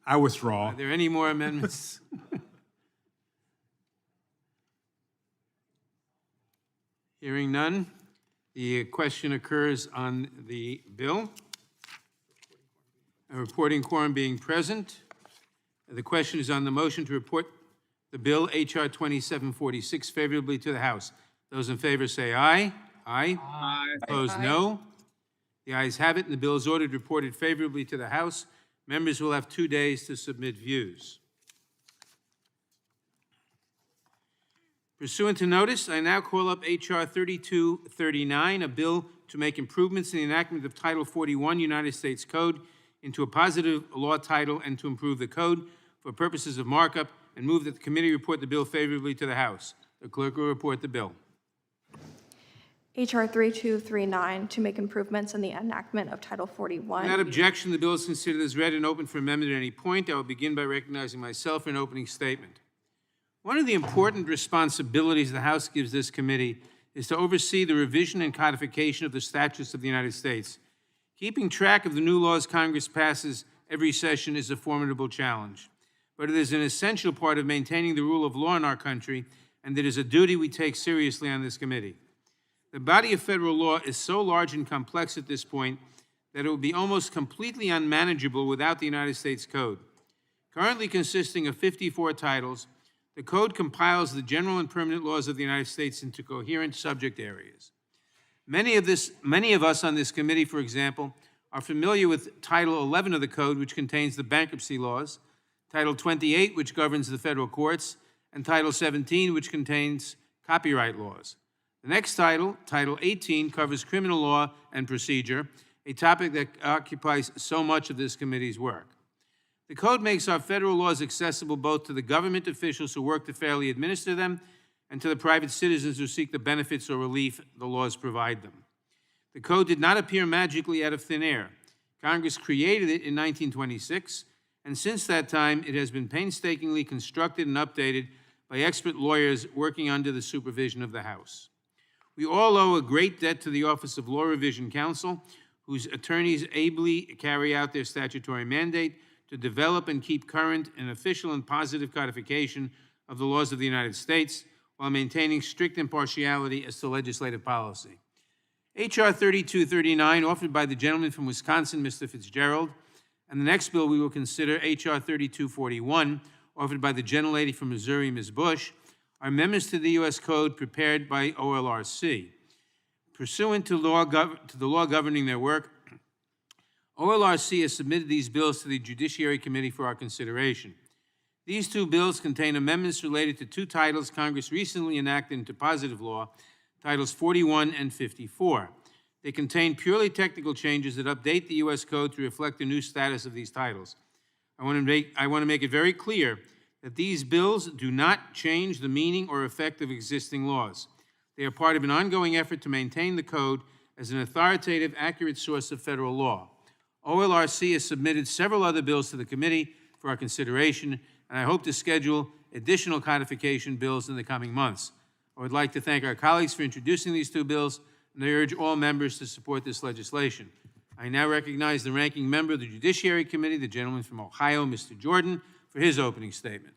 I withdraw. Are there any more amendments? Hearing none, the question occurs on the bill. A reporting quorum being present. The question is on the motion to report the bill H.R. 2746 favorably to the House. Those in favor say aye. Aye. Aye. Opposed, no. The ayes have it, and the bill is ordered reported favorably to the House. Members will have 2 days to submit views. Pursuant to notice, I now call up H.R. 3239, a bill to make improvements in the enactment of Title 41 United States Code into a positive law title and to improve the code for purposes of markup, and move that the committee report the bill favorably to the House. The clerk will report the bill. H.R. 3239, to make improvements in the enactment of Title 41. Without objection, the bill is considered as read and open for amendment at any point. I will begin by recognizing myself for an opening statement. One of the important responsibilities the House gives this committee is to oversee the revision and codification of the statutes of the United States. Keeping track of the new laws Congress passes every session is a formidable challenge, but it is an essential part of maintaining the rule of law in our country, and it is a duty we take seriously on this committee. The body of federal law is so large and complex at this point that it would be almost completely unmanageable without the United States Code. Currently consisting of 54 titles, the Code compiles the general and permanent laws of the United States into coherent subject areas. Many of us on this committee, for example, are familiar with Title 11 of the Code, which contains the bankruptcy laws, Title 28, which governs the federal courts, and Title 17, which contains copyright laws. The next title, Title 18, covers criminal law and procedure, a topic that occupies so much of this committee's work. The Code makes our federal laws accessible both to the government officials who work to fairly administer them and to the private citizens who seek the benefits or relief the laws provide them. The Code did not appear magically out of thin air. Congress created it in 1926, and since that time, it has been painstakingly constructed and updated by expert lawyers working under the supervision of the House. We all owe a great debt to the Office of Law Revision Counsel, whose attorneys ably carry out their statutory mandate to develop and keep current an official and positive codification of the laws of the United States while maintaining strict impartiality as to legislative policy. H.R. 3239, offered by the gentleman from Wisconsin, Mr. Fitzgerald, and the next bill we will consider, H.R. 3241, offered by the gentlelady from Missouri, Ms. Bush, are amendments to the U.S. Code prepared by OLRC. Pursuant to the law governing their work, OLRC has submitted these bills to the Judiciary Committee for our consideration. These two bills contain amendments related to two titles Congress recently enacted into positive law, Titles 41 and 54. They contain purely technical changes that update the U.S. Code to reflect the new status of these titles. I want to make it very clear that these bills do not change the meaning or effect of existing laws. They are part of an ongoing effort to maintain the Code as an authoritative, accurate source of federal law. OLRC has submitted several other bills to the committee for our consideration, and I hope to schedule additional codification bills in the coming months. I would like to thank our colleagues for introducing these two bills, and I urge all members to support this legislation. I now recognize the ranking member of the Judiciary Committee, the gentleman from Ohio, Mr. Jordan, for his opening statement.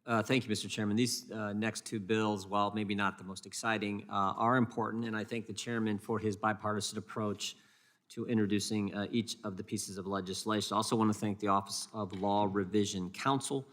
Thank you, Mr. Chairman. These next two bills, while maybe not the most exciting, are important, and I thank the chairman for his bipartisan approach to introducing each of the pieces of legislation. I also want to thank the Office of Law Revision Counsel.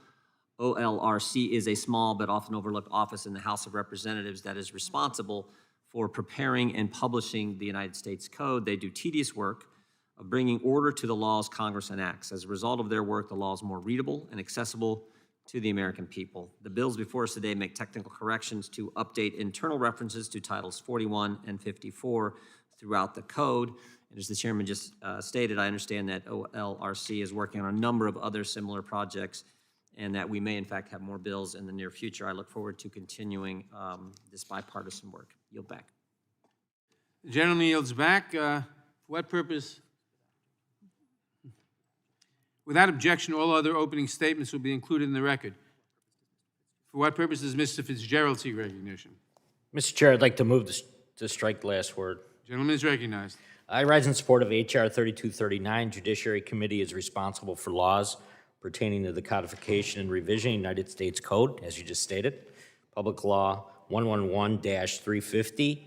OLRC is a small but often overlooked office in the House of Representatives that is responsible for preparing and publishing the United States Code. They do tedious work of bringing order to the laws Congress enacts. As a result of their work, the law is more readable and accessible to the American people. The bills before us today make technical corrections to update internal references to Titles 41 and 54 throughout the code. And as the chairman just stated, I understand that OLRC is working on a number of other similar projects and that we may in fact have more bills in the near future. I look forward to continuing this bipartisan work. Yield back. The gentleman yields back. For what purpose? Without objection, all other opening statements will be included in the record. For what purpose does Mr. Fitzgerald seek recognition? Mr. Chair, I'd like to move to strike the last word. Gentleman is recognized. I rise in support of H.R. 3239. Judiciary Committee is responsible for laws pertaining to the codification and revision of the United States Code, as you just stated. Public Law 111-350,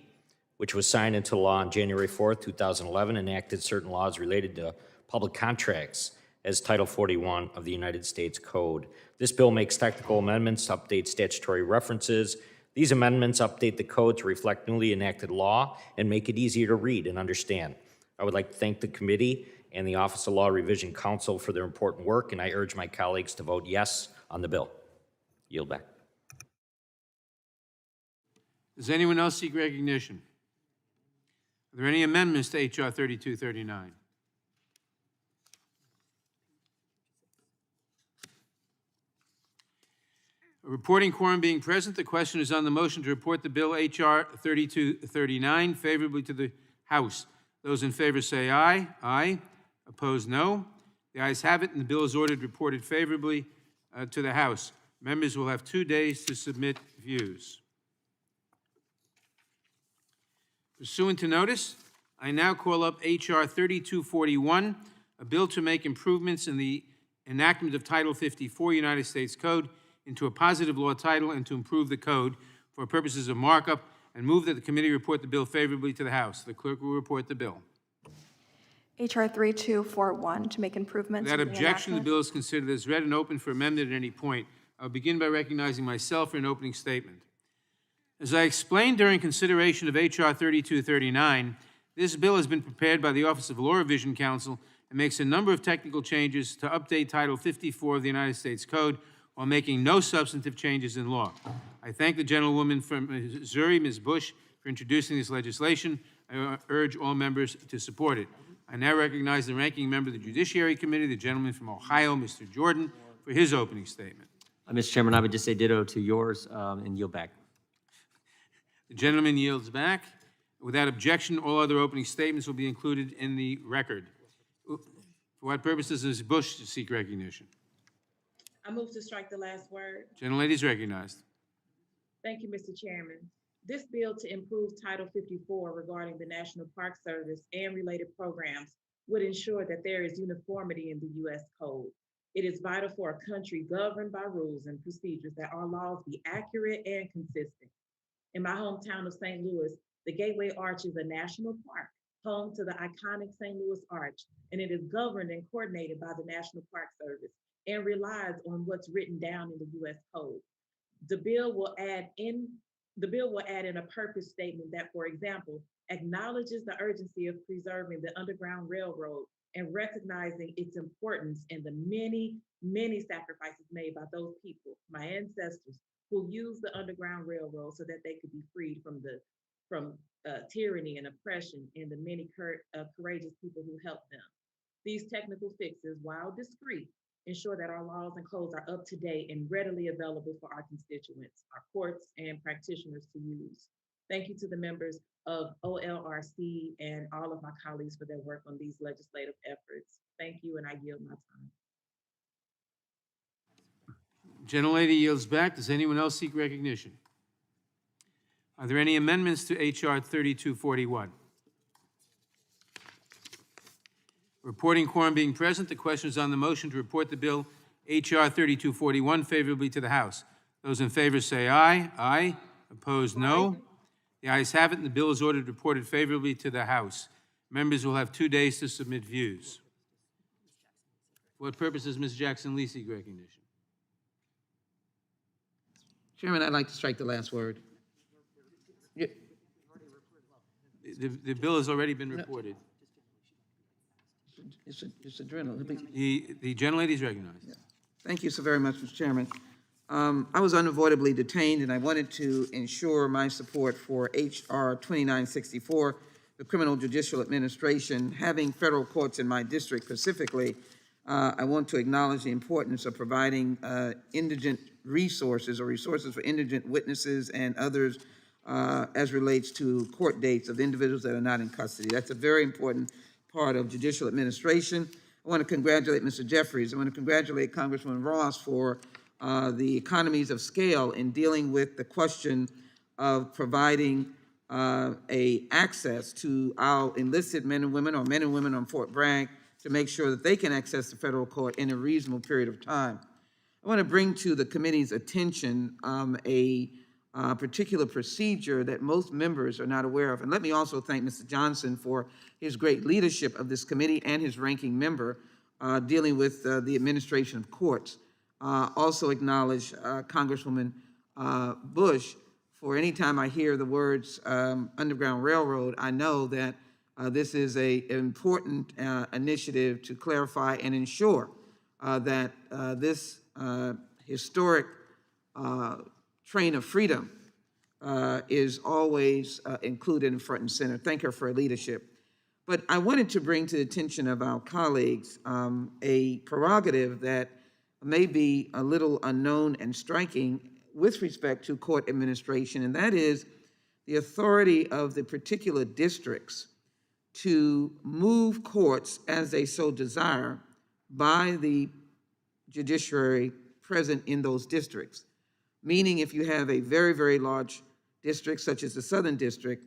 which was signed into law on January 4th, 2011, enacted certain laws related to public contracts as Title 41 of the United States Code. This bill makes technical amendments to update statutory references. These amendments update the code to reflect newly enacted law and make it easier to read and understand. I would like to thank the committee and the Office of Law Revision Counsel for their important work, and I urge my colleagues to vote yes on the bill. Yield back. Does anyone else seek recognition? Are there any amendments to H.R. 3239? A reporting quorum being present, the question is on the motion to report the bill H.R. 3239 favorably to the House. Those in favor say aye. Aye. Opposed, no. The ayes have it, and the bill is ordered reported favorably to the House. Members will have 2 days to submit views. Pursuant to notice, I now call up H.R. 3241, a bill to make improvements in the enactment of Title 54 United States Code into a positive law title and to improve the code for purposes of markup, and move that the committee report the bill favorably to the House. The clerk will report the bill. H.R. 3241, to make improvements. Without in the objection, the enactment. bill is considered as read and open for amendment at any point. I'll begin by recognizing myself for an opening statement. As I explained during consideration of H.R. 3239, this bill has been prepared by the Office of Law Revision Counsel and makes a number of technical changes to update Title 54 of the United States Code while making no substantive changes in law. I thank the gentlewoman from Missouri, Ms. Bush, for introducing this legislation. I urge all members to support it. I now recognize the ranking member of the Judiciary Committee, the gentleman from Ohio, Mr. Jordan, for his opening statement. Mr. Chairman, I would just say ditto to yours and yield back. The gentleman yields back. Without objection, all other opening statements will be included in the record. For what purpose does Ms. Bush seek recognition? I move to strike the last word. Gentlelady is recognized. Thank you, Mr. Chairman. This bill to improve Title 54 regarding the National Park Service and related programs would ensure that there is uniformity in the U.S. Code. It is vital for a country governed by rules and procedures that our laws be accurate and consistent. In my hometown of St. Louis, the Gateway Arch is a national park, home to the iconic St. Louis Arch, and it is governed and coordinated by the National Park Service and relies on what's written down in the U.S. Code. The bill will add in a purpose statement that, for example, acknowledges the urgency of preserving the Underground Railroad and recognizing its importance and the many, many sacrifices made by those people, my ancestors, who used the Underground Railroad so that they could be freed from tyranny and oppression, and the many courageous people who helped them. These technical fixes, while discreet, ensure that our laws and codes are up to date and readily available for our constituents, our courts, and practitioners to use. Thank you to the members of OLRC and all of my colleagues for their work on these legislative efforts. Thank you, and I yield my time. Gentlelady yields back. Does anyone else seek recognition? Are there any amendments to H.R. 3241? Reporting quorum being present, the question is on the motion to report the bill H.R. 3241 favorably to the House. Those in favor say aye. Aye. Opposed, no. The ayes have it, and the bill is ordered reported favorably to the House. Members will have 2 days to submit views. For what purpose is Ms. Jackson-Lee seek recognition? Chairman, I'd like to strike the last word. Yeah, The bill has already been reported. it's a journal. It'll be- The gentlelady is recognized. Thank you so very much, Mr. Chairman. I was unavoidably detained, and I wanted to ensure my support for H.R. 2964, the Criminal Judicial Administration. Having federal courts in my district specifically, I want to acknowledge the importance of providing indigent resources or resources for indigent witnesses and others as relates to court dates of individuals that are not in custody. That's a very important part of judicial administration. I want to congratulate Mr. Jeffries. I want to congratulate Congressman Ross for the economies of scale in dealing with the question of providing access to our enlisted men and women or men and women on Fort Bragg to make sure that they can access the federal court in a reasonable period of time. I want to bring to the committee's attention a particular procedure that most members are not aware of. And let me also thank Mr. Johnson for his great leadership of this committee and his ranking member dealing with the administration of courts. Also acknowledge Congresswoman Bush for any time I hear the words Underground Railroad, I know that this is an important initiative to clarify and ensure that this historic train of freedom is always included in front and center. Thank her for her leadership. But I wanted to bring to the attention of our colleagues a prerogative that may be a little unknown and striking with respect to court administration, and that is the authority of the particular districts to move courts as they so desire by the judiciary present in those districts. Meaning if you have a very, very large district, such as the Southern District,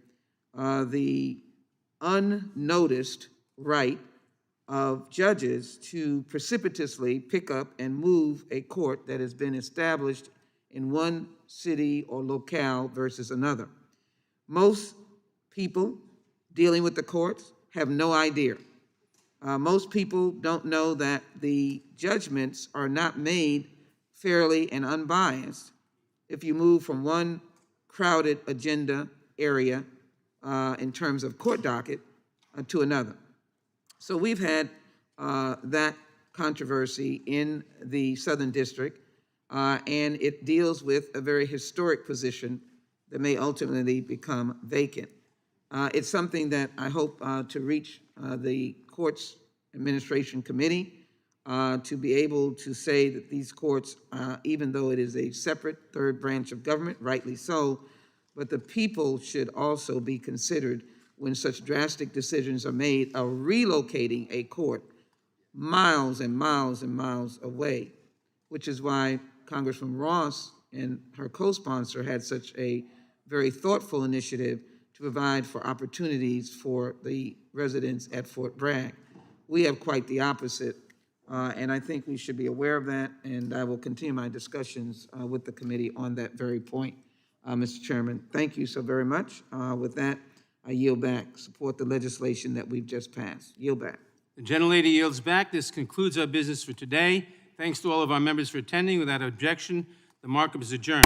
the unnoticed right of judges to precipitously pick up and move a court that has been established in one city or locale versus another. Most people dealing with the courts have no idea. Most people don't know that the judgments are not made fairly and unbiased if you move from one crowded agenda area in terms of court docket to another. So we've had that controversy in the Southern District, and it deals with a very historic position that may ultimately become vacant. It's something that I hope to reach the Courts Administration Committee to be able to say that these courts, even though it is a separate third branch of government, rightly so, but the people should also be considered when such drastic decisions are made of relocating a court miles and miles and miles away, which is why Congressman Ross and her co-sponsor had such a very thoughtful initiative to provide for opportunities for the residents at Fort Bragg. We have quite the opposite, and I think we should be aware of that, and I will continue my discussions with the committee on that very point. Mr. Chairman, thank you so very much. With that, I yield back. Support the legislation that we've just passed. Yield back. The gentlelady yields back. This concludes our business for today. Thanks to all of our members for attending. Without objection, the markup is adjourned.